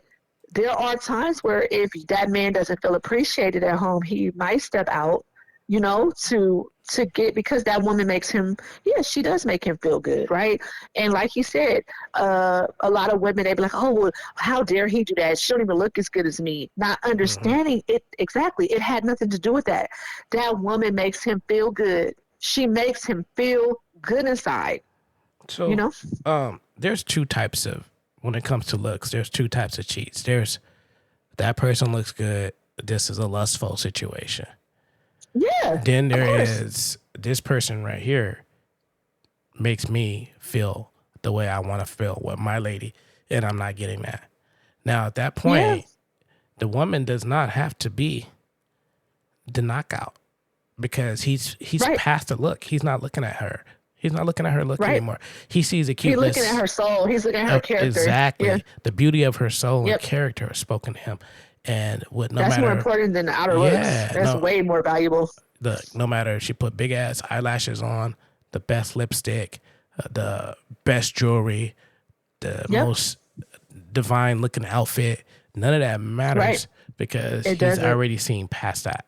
S1: there are times where if that man doesn't feel appreciated at home, he might step out, to get, because that woman makes him, she does make him feel good, right? And like you said, a lot of women, they be like, oh, well, how dare he do that? She don't even look as good as me. Not understanding it exactly. It had nothing to do with that. That woman makes him feel good. She makes him feel good inside.
S2: So, there's two types of, when it comes to looks, there's two types of cheats. There's that person looks good. This is a lustful situation.
S1: Yeah.
S2: Then there is this person right here makes me feel the way I want to feel with my lady, and I'm not getting that. Now, at that point, the woman does not have to be the knockout because he's past the look. He's not looking at her. He's not looking at her look anymore. He sees the cuteness.
S1: He's looking at her soul. He's looking at her character.
S2: Exactly.
S1: Yeah.
S2: The beauty of her soul and character is spoken to him. And with
S1: that's more important than the outer looks. That's way more valuable.
S2: No matter if she put big ass eyelashes on, the best lipstick, the best jewelry, the most divine looking outfit, none of that matters because he's already seen past that.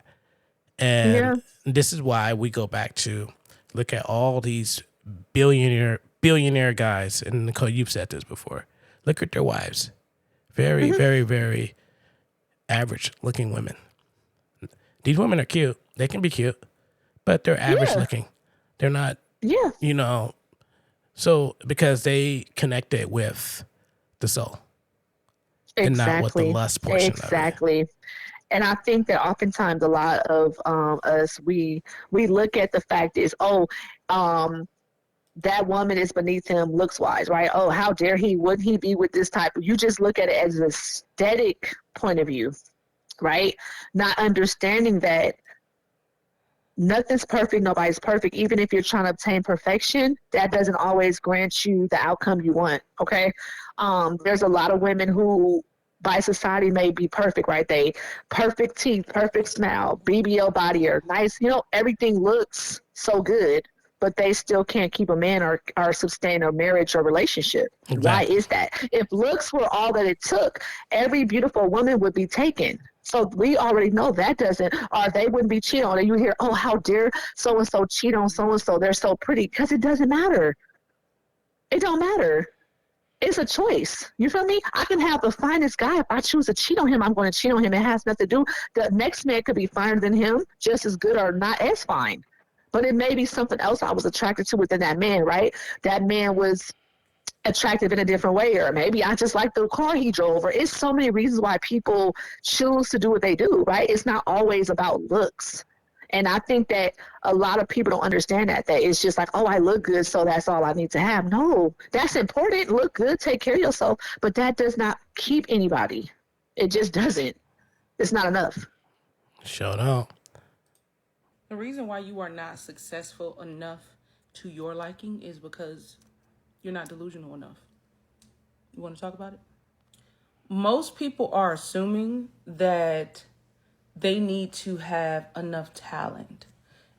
S2: And this is why we go back to look at all these billionaire guys, and Nicole, you've said this before. Look at their wives. Very, very, very average looking women. These women are cute. They can be cute, but they're average looking. They're not, so because they connect it with the soul and not with the lust portion of it.
S1: And I think that oftentimes a lot of us, we look at the fact is, that woman is beneath him looks wise, right? Oh, how dare he? Wouldn't he be with this type? You just look at it as an aesthetic point of view, right? Not understanding that nothing's perfect, nobody's perfect. Even if you're trying to obtain perfection, that doesn't always grant you the outcome you want, okay? There's a lot of women who by society may be perfect, right? They perfect teeth, perfect smile, BBL body, or nice, everything looks so good, but they still can't keep a man or sustain a marriage or relationship. Exactly. Why is that? If looks were all that it took, every beautiful woman would be taken. So we already know that doesn't, or they wouldn't be cheating on. You hear, oh, how dare so-and-so cheat on so-and-so. They're so pretty, because it doesn't matter. It don't matter. It's a choice. You feel me? I can have the finest guy. If I choose to cheat on him, I'm going to cheat on him. It has nothing to do. The next man could be finer than him, just as good or not as fine. But it may be something else I was attracted to within that man, right? That man was attractive in a different way, or maybe I just like the car he drove, or it's so many reasons why people choose to do what they do, right? It's not always about looks. And I think that a lot of people don't understand that it's just like, oh, I look good, so that's all I need to have. No, that's important. Look good, take care of yourself, but that does not keep anybody. It just doesn't. It's not enough.
S2: Shut up.
S5: The reason why you are not successful enough to your liking is because you're not delusional enough. You want to talk about it? Most people are assuming that they need to have enough talent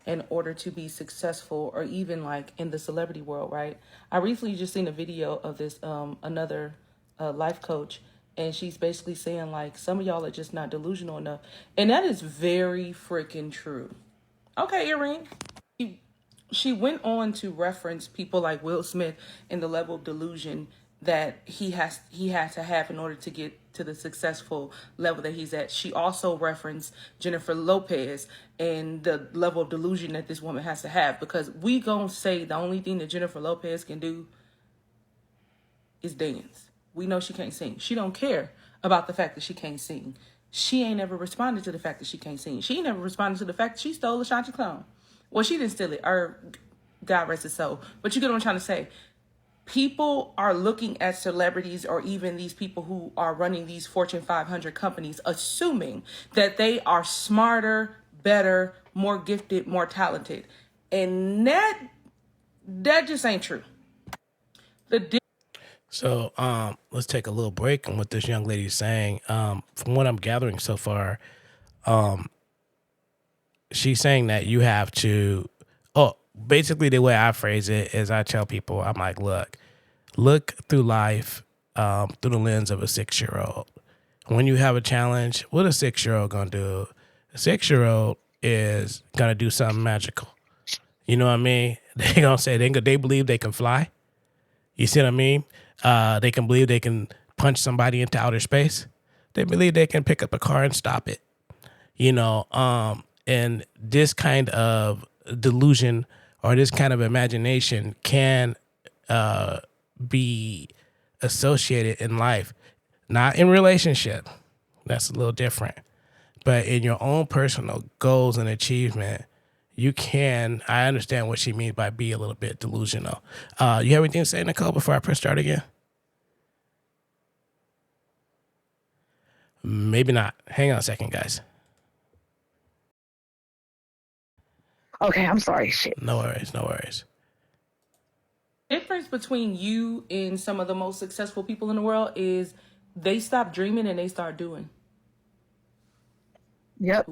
S5: in order to be successful, or even like in the celebrity world, right? I recently just seen a video of this another life coach, and she's basically saying like, some of y'all are just not delusional enough, and that is very freaking true. Okay, Earring. She went on to reference people like Will Smith and the level of delusion that he had to have in order to get to the successful level that he's at. She also referenced Jennifer Lopez and the level of delusion that this woman has to have, because we gonna say the only thing that Jennifer Lopez can do is dance. We know she can't sing. She don't care about the fact that she can't sing. She ain't ever responded to the fact that she can't sing. She ain't never responded to the fact that she stole Ashanti clone. Well, she didn't steal it, or God rest his soul. But you get what I'm trying to say. People are looking at celebrities, or even these people who are running these Fortune 500 companies, assuming that they are smarter, better, more gifted, more talented. And that just ain't true.
S2: So let's take a little break on what this young lady is saying. From what I'm gathering so far, she's saying that you have to, basically the way I phrase it is I tell people, I'm like, look through life through the lens of a 6-year-old. When you have a challenge, what a 6-year-old gonna do? A 6-year-old is gonna do something magical. You know what I mean? They gonna say they believe they can fly. You see what I mean? They can believe they can punch somebody into outer space. They believe they can pick up a car and stop it. You know, and this kind of delusion or this kind of imagination can be associated in life, not in relationship. That's a little different. But in your own personal goals and achievement, you can, I understand what she means by be a little bit delusional. You have anything to say, Nicole, before I press start again? Maybe not. Hang on a second, guys.
S1: Okay, I'm sorry. Shit.
S2: No worries.
S5: Difference between you and some of the most successful people in the world is they stop dreaming and they start doing.
S1: Yep.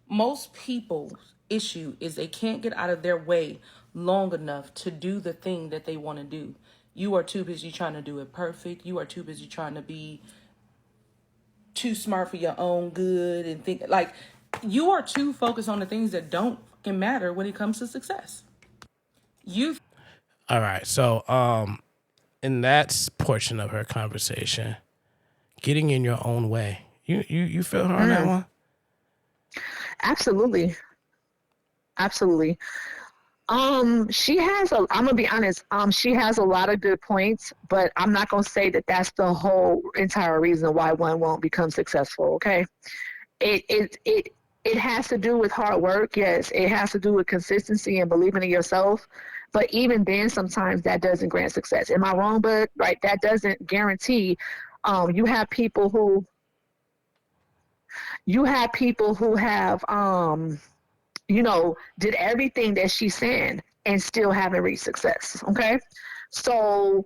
S5: Most people's issue is they can't get out of their way long enough to do the thing that they want to do. You are too busy trying to do it perfect. You are too busy trying to be too smart for your own good and think like you are too focused on the things that don't fucking matter when it comes to success.
S2: All right. So, in that portion of her conversation, getting in your own way, you feel her on that one?
S1: Absolutely. She has I'm gonna be honest. She has a lot of good points, but I'm not gonna say that that's the whole entire reason why one won't become successful. Okay, it has to do with hard work. Yes, it has to do with consistency and believing in yourself. But even then, sometimes that doesn't grant success. Am I wrong? But right, that doesn't guarantee. You have people who have did everything that she's saying and still haven't reached success. Okay. So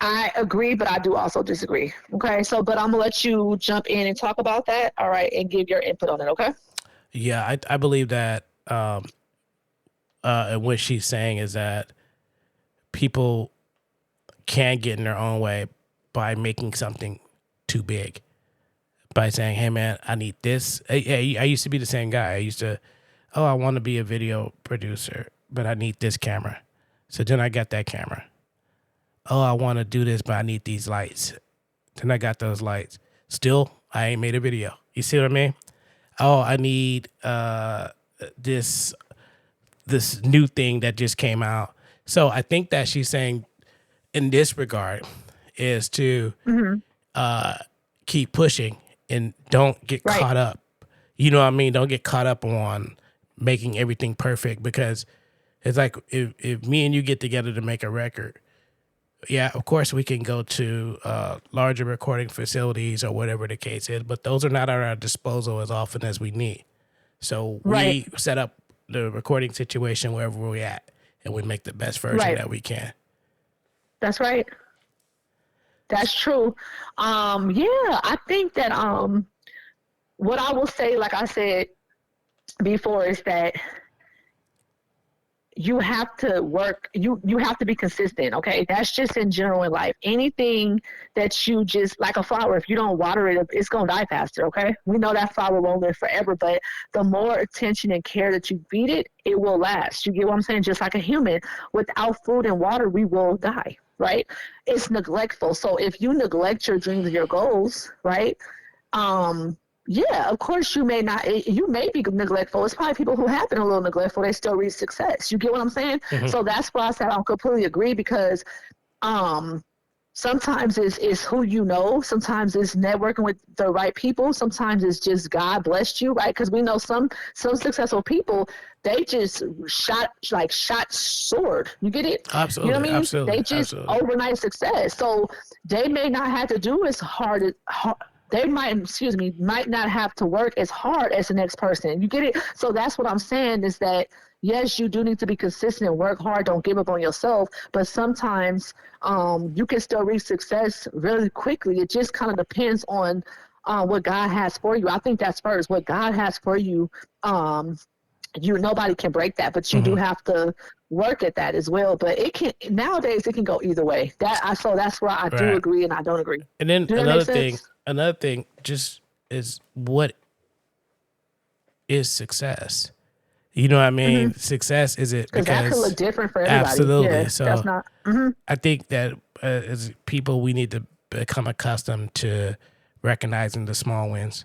S1: I agree, but I do also disagree. Okay. So, but I'm gonna let you jump in and talk about that. All right. And give your input on it. Okay.
S2: Yeah. I believe that, and what she's saying is that people can get in their own way by making something too big. By saying, hey, man, I need this. I used to be the same guy. I want to be a video producer, but I need this camera. So then I got that camera. oh, I want to do this, but I need these lights. Then I got those lights. Still, I ain't made a video. You see what I mean? Oh, I need this new thing that just came out. So I think that she's saying in this regard is to keep pushing and don't get caught up. You know what I mean? Don't get caught up on making everything perfect, because it's like if me and you get together to make a record, yeah, of course we can go to larger recording facilities or whatever the case is, but those are not at our disposal as often as we need. So we set up the recording situation wherever we're at, and we make the best version that we can.
S1: That's right. That's true. I think that what I will say, like I said before, is that you have to work, you have to be consistent, okay? That's just in general in life. Anything that you just, like a flower, if you don't water it, it's going to die faster, okay? We know that flower won't live forever, but the more attention and care that you feed it, it will last. You get what I'm saying? Just like a human, without food and water, we will die, right? It's neglectful. So if you neglect your dreams and your goals, right, yeah, of course you may be neglectful. It's probably people who have been a little neglectful, they still reach success. You get what I'm saying? So that's why I said I don't completely agree, because sometimes it's who you know, sometimes it's networking with the right people, sometimes it's just God blessed you, right? Because we know some successful people, they just shot sword. You get it?
S2: Absolutely.
S1: You know what I mean?
S2: Absolutely.
S1: They just overnight success. So they may not have to do as hard. They might not have to work as hard as the next person. You get it? So that's what I'm saying, is that, yes, you do need to be consistent and work hard. Don't give up on yourself. But sometimes you can still reach success really quickly. It just kind of depends on what God has for you. I think that's first. What God has for you, nobody can break that, but you do have to work at that as well. But nowadays it can go either way. So that's where I do agree and I don't agree.
S2: And then another thing just is, what is success? You know what I mean? Success is it, because
S1: that could look different for everybody.
S2: Absolutely.
S1: Yeah,
S2: so
S1: that's not.
S2: I think that as people, we need to become accustomed to recognizing the small wins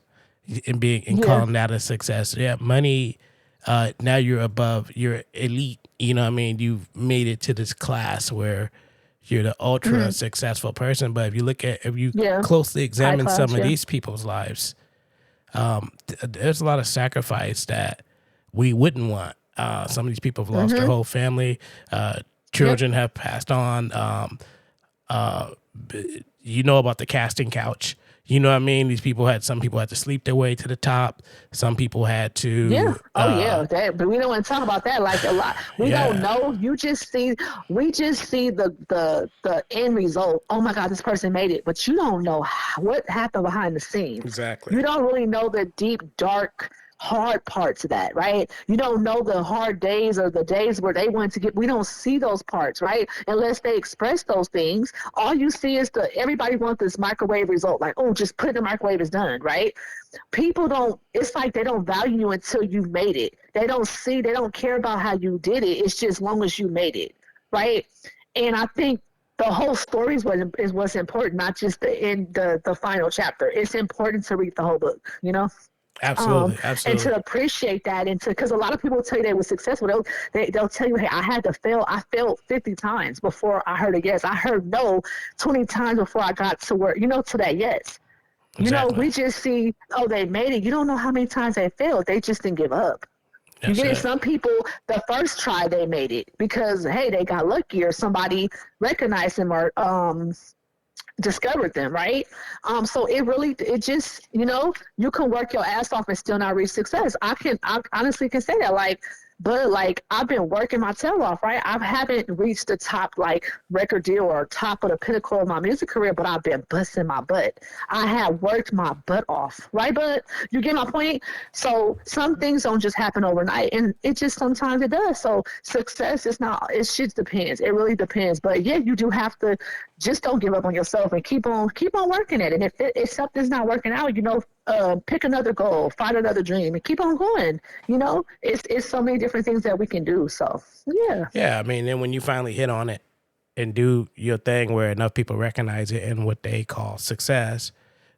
S2: and calling that a success. Yeah, money. Now you're elite. You know what I mean? You've made it to this class where you're the ultra successful person. But if you closely examine some of these people's lives, there's a lot of sacrifice that we wouldn't want. Some of these people have lost their whole family. Children have passed on. You know about the casting couch. You know what I mean? Some people had to sleep their way to the top. Some people had to.
S1: But we don't want to talk about that. Like a lot, we don't know. We just see the end result. Oh my God, this person made it, but you don't know what happened behind the scenes.
S2: Exactly.
S1: You don't really know the deep, dark, hard parts of that, right? You don't know the hard days or the days where they went to get. We don't see those parts, right? Unless they express those things. All you see is everybody wants this microwave result, like, oh, just put it in the microwave, is done, right? People don't. It's like they don't value you until you made it. They don't care about how you did it. It's just as long as you made it, right? And I think the whole story is what's important, not just the final chapter. It's important to read the whole book, you know.
S2: Absolutely.
S1: And to appreciate that, and because a lot of people tell you they were successful, they'll tell you, hey, I had to fail. I failed 50 times before I heard a yes. I heard no 20 times before I got to where, to that yes.
S2: Exactly.
S1: You know, we just see, oh, they made it. You don't know how many times they failed. They just didn't give up. You get it? Some people, the first try, they made it because, hey, they got lucky or somebody recognized them or discovered them, right? So it just, you can work your ass off and still not reach success. I honestly can say that, but I've been working my tail off, right? I haven't reached the top record deal or top of the pinnacle of my music career, but I've been busting my butt. I have worked my butt off, right? But you get my point? So some things don't just happen overnight, and it just sometimes it does. So success is not, it just depends. It really depends. But yeah, you do have to just don't give up on yourself and keep on working at it. And if something's not working out, pick another goal, find another dream, and keep on going. It's so many different things that we can do. So yeah.
S2: Yeah, I mean, then when you finally hit on it, and do your thing where enough people recognize it and what they call success,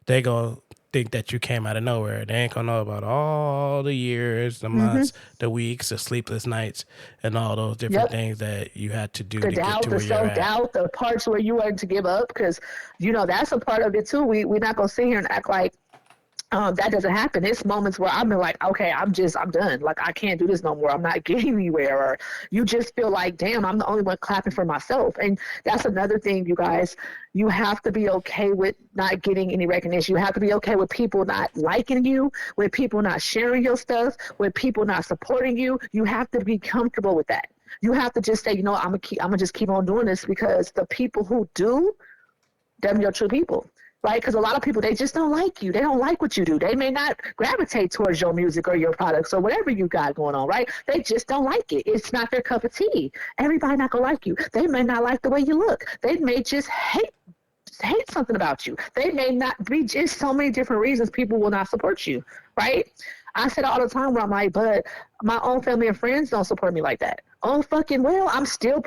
S2: they go think that you came out of nowhere. They ain't gonna know about all the years, the months, the weeks, the sleepless nights, and all those different things that you had to do
S1: The
S2: to get
S1: doubt,
S2: to
S1: the
S2: where you're at.
S1: self-doubt, the parts where you wanted to give up, because, that's a part of it too. We're not going to sit here and act like that doesn't happen. It's moments where I've been like, okay, I'm done. Like, I can't do this no more. I'm not getting anywhere. Or you just feel like, damn, I'm the only one clapping for myself. And that's another thing, you guys. You have to be okay with not getting any recognition. You have to be okay with people not liking you, with people not sharing your stuff, with people not supporting you. You have to be comfortable with that. You have to just say, I'm gonna just keep on doing this, because the people who do, them your true people. Right? Because a lot of people, they just don't like you. They don't like what you do. They may not gravitate towards your music or your products or whatever you got going on, right? They just don't like it. It's not their cup of tea. Everybody not going to like you. They may not like the way you look. They may just hate something about you. They may not be, just so many different reasons people will not support you, right? I said all the time where I'm like, but my own family and friends don't support me like that. Oh, fucking well, I'm still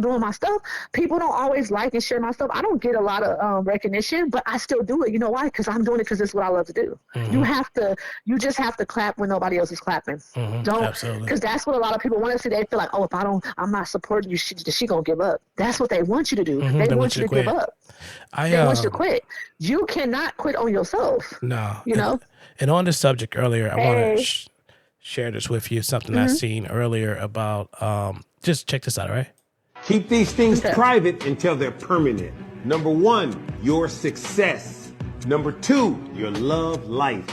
S1: doing my stuff. People don't always like and share my stuff. I don't get a lot of recognition, but I still do it. You know why? Because I'm doing it because it's what I love to do. You just have to clap when nobody else is clapping.
S2: Absolutely.
S1: Because that's what a lot of people want to see. They feel like, oh, if I'm not supporting you, she gonna give up. That's what they want you to do. They want you to give up. They want you to quit. You cannot quit on yourself.
S2: No.
S1: You know?
S2: And on this subject earlier, I want to share this with you, something I seen earlier about, just check this out, all right?
S12: Keep these things private until they're permanent. Number 1, your success. Number 2, your love life.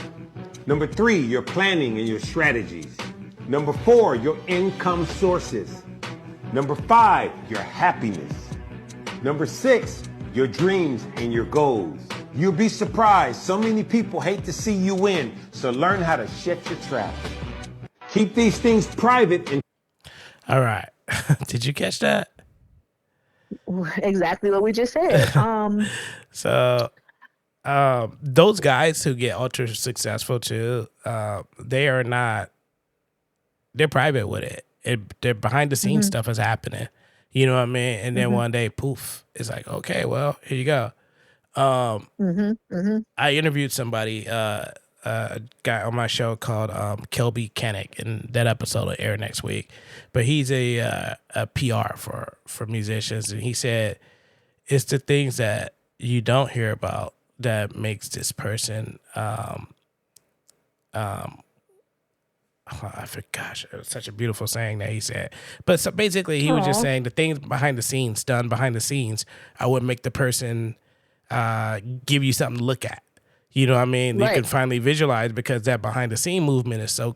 S12: Number 3, your planning and your strategies. Number 4, your income sources. Number 5, your happiness. Number 6, your dreams and your goals. You'll be surprised. So many people hate to see you win. So learn how to shut your trap. Keep these things private.
S2: All right. Did you catch that?
S1: Exactly what we just said.
S2: So those guys who get ultra successful too, they're private with it. Their behind the scenes stuff is happening. You know what I mean? And then one day, poof, it's like, okay, well, here you go. I interviewed somebody, a guy on my show called Kelby Kennick, and that episode will air next week. But he's a PR for musicians, and he said it's the things that you don't hear about that makes this person. I forgot. It was such a beautiful saying that he said. But so basically, he was just saying the things behind the scenes, done behind the scenes, I would make the person give you something to look at. You know what I mean? Right. You can finally visualize, because that behind the scene movement is so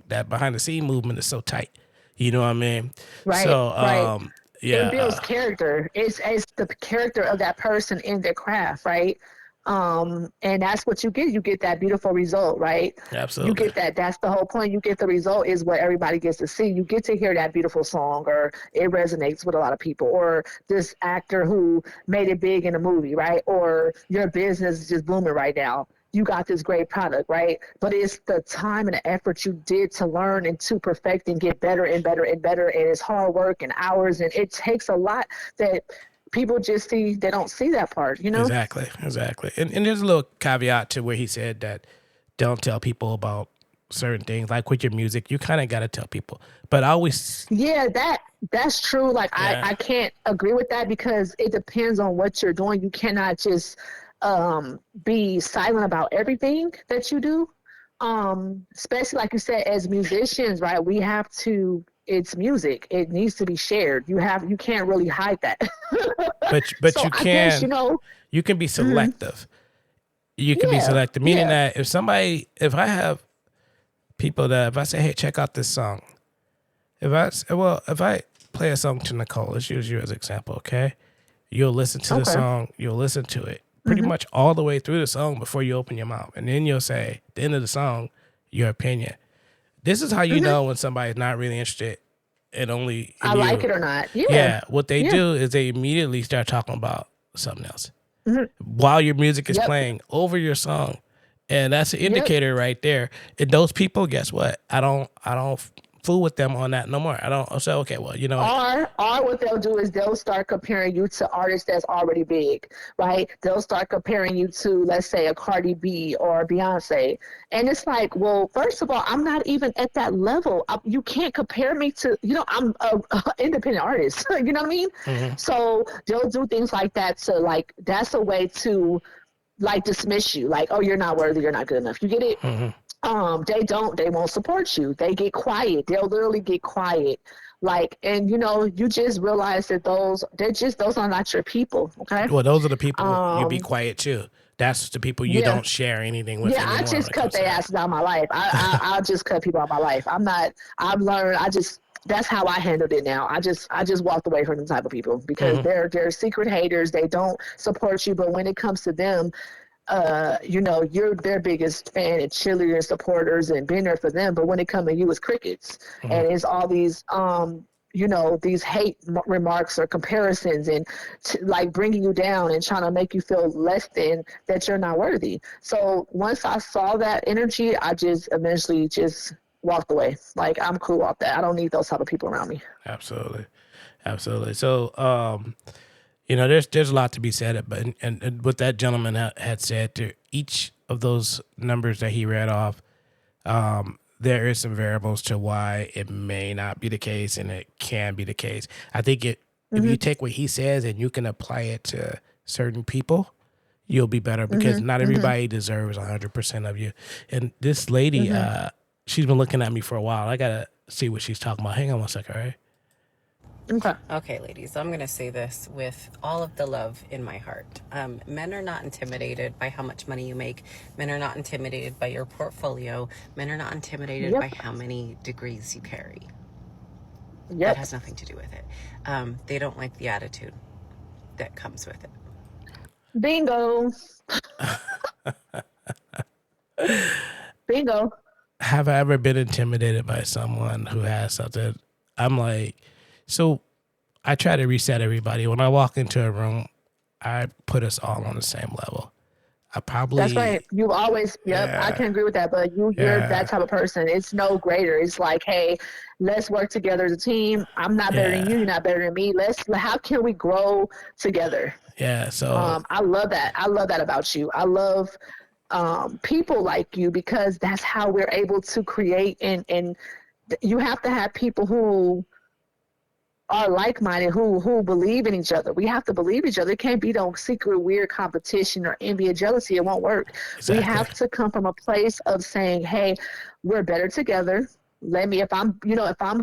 S2: tight. You know what I mean?
S1: Right.
S2: So yeah,
S1: it builds character. It's the character of that person in their craft, right? And that's what you get. You get that beautiful result, right?
S2: Absolutely.
S1: You get that. That's the whole point. You get the result is what everybody gets to see. You get to hear that beautiful song, or it resonates with a lot of people, or this actor who made it big in a movie, right? Or your business is just booming right now. You got this great product, right? But it's the time and the effort you did to learn and to perfect and get better and better and better. And it's hard work and hours, and it takes a lot that people just see. They don't see that part, you know?
S2: Exactly. And there's a little caveat to where he said that don't tell people about certain things. Like with your music, you kind of got to tell people. But I always...
S1: Yeah, that's true. Like, yeah. I can't agree with that, because it depends on what you're doing. You cannot just be silent about everything that you do. Especially like you said, as musicians, right? We have to... It's music. It needs to be shared. You can't really hide that.
S2: but
S1: so
S2: you can, guess, you can be selective. You can be selective, meaning that if I have people that, if I say, hey, check out this song. If I play a song to Nicole, let's use you as an example, okay? You'll listen to the song, you'll listen to it pretty much all the way through the song before you open your mouth. And then you'll say, at the end of the song, your opinion. This is how you know when somebody's not really interested in only in
S1: I
S2: you.
S1: like it or not.
S2: Yeah. What they do is they immediately start talking about something else while your music is playing over your song, and that's an indicator right there. And those people, guess what? I don't fool with them on that no more. I don't say, okay, well, you know what?
S1: Or what they'll do is they'll start comparing you to artists that's already big, right? They'll start comparing you to, let's say, a Cardi B or Beyonce. And it's like, well, first of all, I'm not even at that level. You can't compare me to, I'm an independent artist. You know what I mean?
S2: Mm-hmm.
S1: So they'll do things like that to, like, that's a way to, like, dismiss you. Like, oh, you're not worthy, you're not good enough. You get it?
S2: Mm-hmm.
S1: They won't support you. They get quiet. They'll literally get quiet. Like, and you just realize that those are not your people. Okay.
S2: Well, those are the people you be quiet too. That's the people you don't share anything with anymore.
S1: I just cut their asses out of my life. I'll just cut people out of my life. I've learned, that's how I handled it now. I just walked away from them type of people because they're secret haters. They don't support you. But when it comes to them, you're their biggest fan and cheerleader and supporters and been there for them. But when it comes to you, it's crickets. And it's all these, these hate remarks or comparisons and like bringing you down and trying to make you feel less than, that you're not worthy. So once I saw that energy, I just eventually just walked away. Like, I'm cool off that. I don't need those type of people around me.
S2: Absolutely. So, there's a lot to be said, but and what that gentleman had said, to each of those numbers that he read off, there is some variables to why it may not be the case and it can be the case. I think if you take what he says and you can apply it to certain people, you'll be better because not everybody deserves 100% of you. And this lady, she's been looking at me for a while. I gotta see what she's talking about. Hang on one second, all right?
S13: Okay, ladies, I'm going to say this with all of the love in my heart. Men are not intimidated by how much money you make. Men are not intimidated by your portfolio. Men are not intimidated by how many degrees you carry. That has nothing to do with it. They don't like the attitude that comes with it.
S1: Bingo. Bingo.
S2: Have I ever been intimidated by someone who has something? I'm like, so I try to reset everybody. When I walk into a room, I put us all on the same level.
S1: That's right. You've always, I can agree with that. But you're that type of person. It's no greater. It's like, hey, let's work together as a team. I'm not better than you. You're not better than me. How can we grow together?
S2: Yeah. So
S1: I love that. I love that about you. I love people like you because that's how we're able to create. And you have to have people who are like-minded, who believe in each other. We have to believe each other. It can't be no secret, weird competition or envy or jealousy. It won't work. Exactly. We have to come from a place of saying, hey, we're better together. If I'm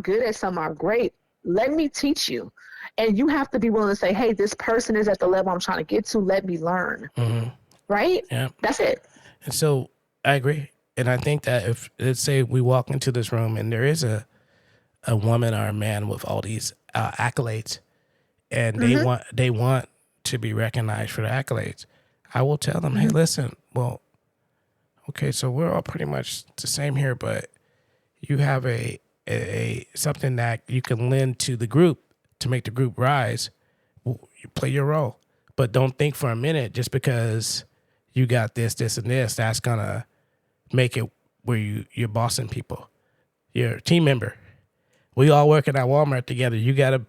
S1: good at something, I'm great. Let me teach you. And you have to be willing to say, hey, this person is at the level I'm trying to get to. Let me learn. Right?
S2: Yeah.
S1: That's it.
S2: And so I agree. And I think that if, let's say we walk into this room and there is a woman or a man with all these accolades, and they want to be recognized for the accolades, I will tell them, hey, listen, well, okay, so we're all pretty much the same here, but you have a something that you can lend to the group to make the group rise. Well, you play your role, but don't think for a minute just because you got this, and this, that's gonna make it where you're bossing people. You're a team member. We all working at Walmart together.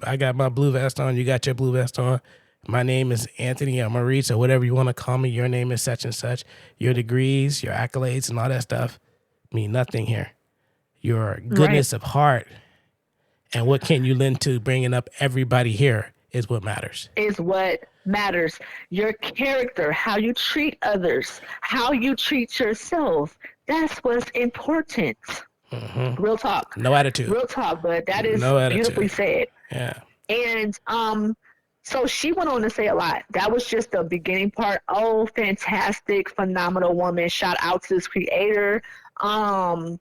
S2: I got my blue vest on. You got your blue vest on. My name is Anthony or Maurice or whatever you want to call me. Your name is such and such. Your degrees, your accolades, and all that stuff mean nothing here. Your goodness of heart and what can you lend to bringing up everybody here is what matters.
S1: Your character, how you treat others, how you treat yourself. That's what's important. Real talk.
S2: No attitude.
S1: Real talk, but that is beautifully said.
S2: Yeah.
S1: And so she went on to say a lot. That was just the beginning part. Oh, fantastic, phenomenal woman. Shout out to this creator. And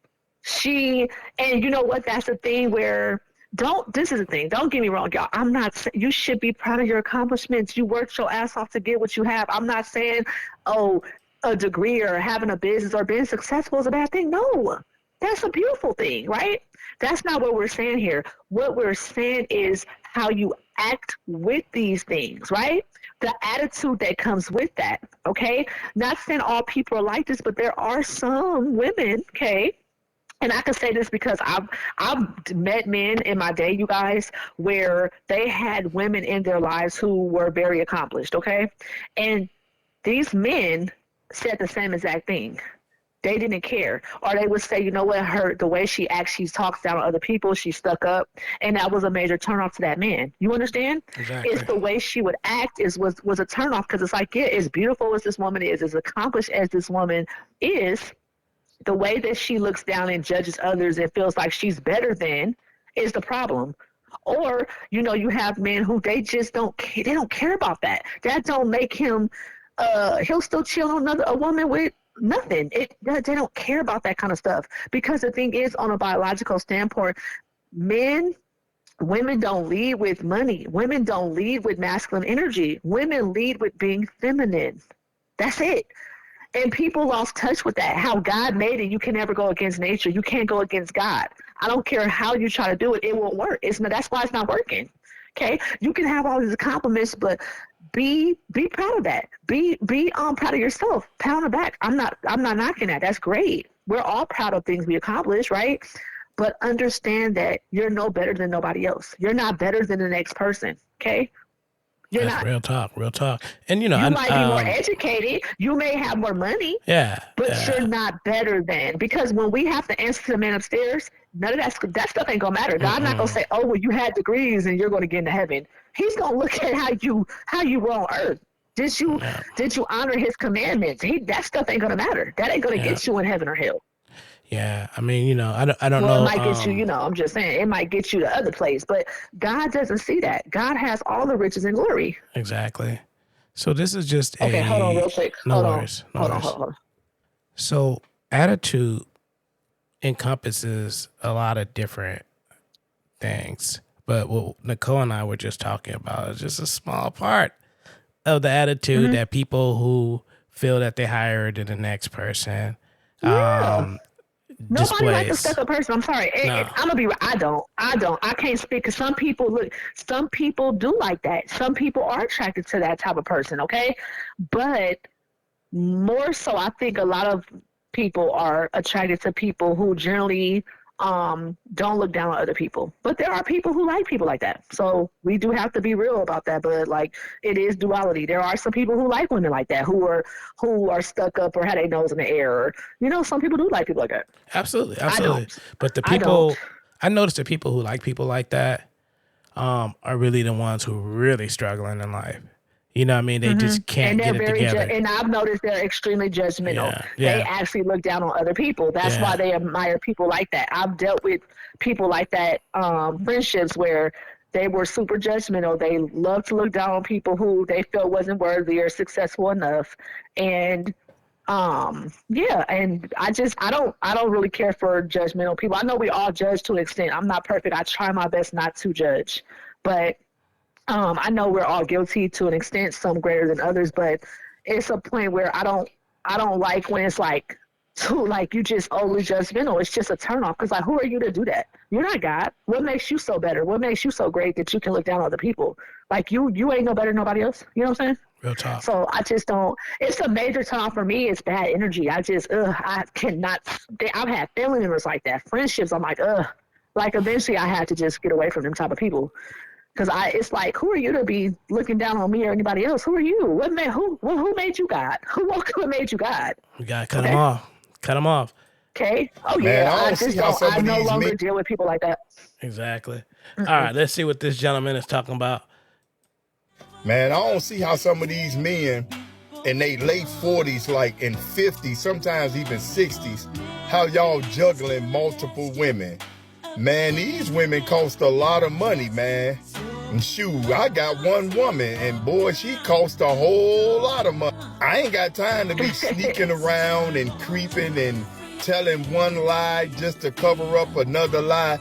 S1: you know what? That's the thing where this is the thing. Don't get me wrong, y'all. You should be proud of your accomplishments. You worked your ass off to get what you have. I'm not saying, a degree or having a business or being successful is a bad thing. No. That's a beautiful thing, right? That's not what we're saying here. What we're saying is how you act with these things, right? The attitude that comes with that, okay? Not saying all people are like this, but there are some women, okay, and I can say this because I've met men in my day, you guys, where they had women in their lives who were very accomplished, okay? And these men said the same exact thing. They didn't care. Or they would say, you know what, the way she acts, she talks down on other people, she stuck up. And that was a major turnoff to that man. You understand?
S2: Exactly.
S1: It's the way she would act was a turnoff, because it's like, yeah, as beautiful as this woman is, as accomplished as this woman is, the way that she looks down and judges others and feels like she's better than is the problem. Or, you know, you have men who they just don't care about that. That don't make him he'll still chill on a woman with nothing. They don't care about that kind of stuff, because the thing is, on a biological standpoint, women don't lead with money. Women don't lead with masculine energy. Women lead with being feminine. That's it. And people lost touch with that. How God made it, you can never go against nature. You can't go against God. I don't care how you try to do it, it won't work. That's why it's not working. Okay? You can have all these compliments, but be proud of that. Be proud of yourself. Pat on the back. I'm not knocking that. That's great. We're all proud of things we accomplish, right? But understand that you're no better than nobody else. You're not better than the next person. Okay? You're
S2: That's
S1: not.
S2: real talk. And you know,
S1: you might be more educated. You may have more money.
S2: Yeah.
S1: But you're not better than, because when we have to answer to the man upstairs, none of that stuff ain't gonna matter. God's not gonna say, "Oh, well, you had degrees and you're gonna get into heaven." He's gonna look at how you were on earth. Did you honor His commandments? That stuff ain't gonna matter. That ain't gonna get you in heaven or hell.
S2: Yeah, I mean, you know, I don't know.
S1: Well, it might get you, you know, I'm just saying, it might get you to other place, but God doesn't see that. God has all the riches and glory.
S2: Exactly. So this is just
S1: okay. Hold on, real quick.
S2: No worries.
S1: Hold on.
S2: So attitude encompasses a lot of different things, but what Nicole and I were just talking about is just a small part of the attitude that people who feel that they're higher than the next person.
S1: Yeah. Nobody
S2: displays.
S1: likes a stuck-up person. I'm sorry.
S2: No.
S1: I'm gonna be. I don't. I can't speak, because some people do like that. Some people are attracted to that type of person. Okay, but more so, I think a lot of people are attracted to people who generally don't look down on other people. But there are people who like people like that. So we do have to be real about that. But like, it is duality. There are some people who like women like that, who are stuck up or had their nose in the air. Or, you know, some people do like people like that.
S2: Absolutely. But the people, I noticed the people who like people like that are really the ones who are really struggling in life. You know what I mean? They just can't get it together.
S1: And I've noticed they're extremely judgmental.
S2: Yeah.
S1: They actually look down on other people. That's why they admire people like that. I've dealt with people like that, friendships where they were super judgmental. They love to look down on people who they felt wasn't worthy or successful enough. And and I don't really care for judgmental people. I know we all judge to an extent. I'm not perfect. I try my best not to judge, but I know we're all guilty to an extent, some greater than others, but it's a point where I don't like when it's like you just overly judgmental. It's just a turnoff, because like, who are you to do that? You're not God. What makes you so better? What makes you so great that you can look down on other people? Like, you ain't no better than nobody else. You know what I'm saying?
S2: Real talk.
S1: So I just don't. It's a major turnoff for me. It's bad energy. I cannot. I've had family members like that, friendships. I'm like, like eventually I had to just get away from them type of people. Because it's like, who are you to be looking down on me or anybody else? Who are you? Who made you God? Who made you God?
S2: We gotta cut them off. Cut them off.
S1: Okay. Oh
S14: Man,
S1: yeah. I no longer deal with people like that.
S2: Exactly. All right. Let's see what this gentleman is talking about.
S14: Man, I don't see how some of these men in their late 40s, like in 50s, sometimes even 60s, how y'all juggling multiple women. Man, these women cost a lot of money, man. And shoot, I got one woman, and boy, she cost a whole lot of money. I ain't got time to be sneaking around and creeping and telling one lie just to cover up another lie.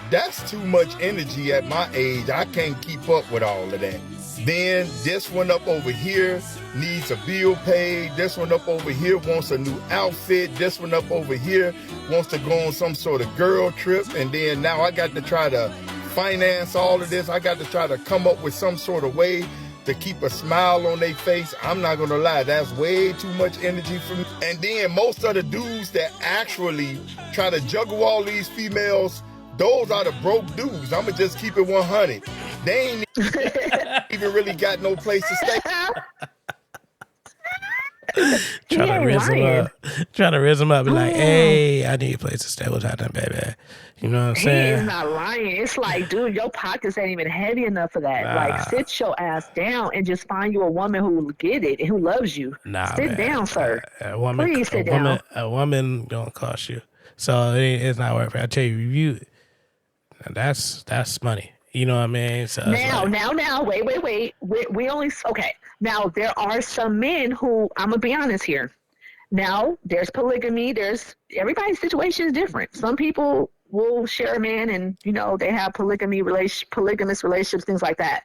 S14: That's too much energy at my age. I can't keep up with all of that. Then this one up over here needs a bill paid. This one up over here wants a new outfit. This one up over here wants to go on some sort of girl trip. And then now I got to try to finance all of this. I got to try to come up with some sort of way to keep a smile on their face, I'm not gonna lie, that's way too much energy for me. And then most of the dudes that actually try to juggle all these females, those are the broke dudes. I'ma just keep it 100. They ain't even really got no place to stay.
S2: Trying to raise him up. Trying to raise him up. Be like, hey, I need a place to stay with that, baby. You know what I'm saying?
S1: He is not lying. It's like, dude, your pockets ain't even heavy enough for that.
S2: Nah.
S1: Like, sit your ass down and just find you a woman who will get it and who loves you. Sit down, sir. Please sit down.
S2: A woman don't cost you. So it's not worth it. I tell you, that's money. You know what I mean? So
S1: Now, wait. We only, okay. Now, there are some men who, I'm going to be honest here. Now, there's polygamy. Everybody's situation is different. Some people will share a man and, they have polygamous relationships, things like that.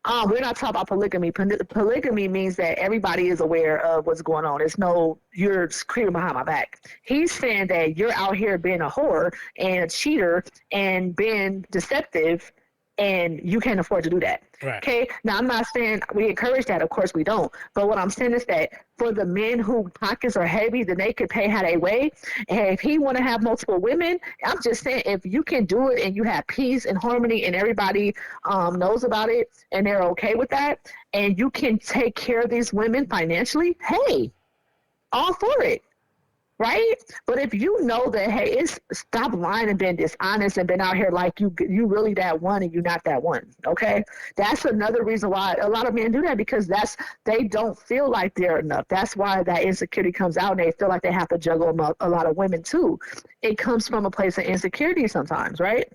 S1: We're not talking about polygamy. Polygamy means that everybody is aware of what's going on. It's you're creeping behind my back. He's saying that you're out here being a whore and a cheater and being deceptive, and you can't afford to do that.
S2: Right.
S1: Okay? Now, I'm not saying we encourage that. Of course we don't. But what I'm saying is that for the men who pockets are heavy, then they could pay how they weigh. And if he want to have multiple women, I'm just saying, if you can do it and you have peace and harmony and everybody knows about it and they're okay with that, and you can take care of these women financially, hey, all for it. Right? But if you know that, hey, stop lying and being dishonest and been out here like you really that one and you're not that one, okay? That's another reason why a lot of men do that, because they don't feel like they're enough. That's why that insecurity comes out, and they feel like they have to juggle a lot of women too. It comes from a place of insecurity sometimes, right?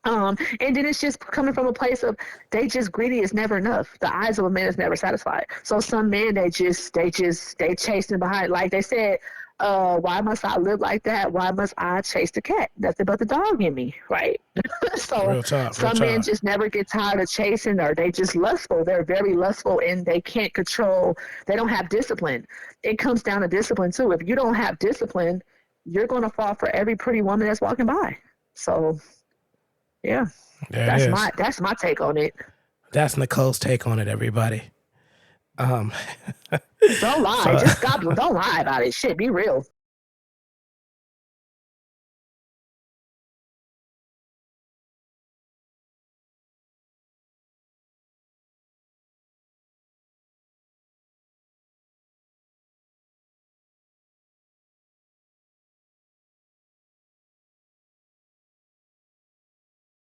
S1: And then it's just coming from a place of they just greedy is never enough. The eyes of a man is never satisfied. So some men, they chasing behind, like they said, why must I live like that? Why must I chase the cat? Nothing but the dog in me, right? So some men just never get tired of chasing, or they just lustful. They're very lustful and they can't control. They don't have discipline. It comes down to discipline too. If you don't have discipline, you're going to fall for every pretty woman that's walking by. So, yeah, that's my take on it.
S2: That's Nicole's take on it, everybody.
S1: Don't lie. Don't lie about it. Shit, be real.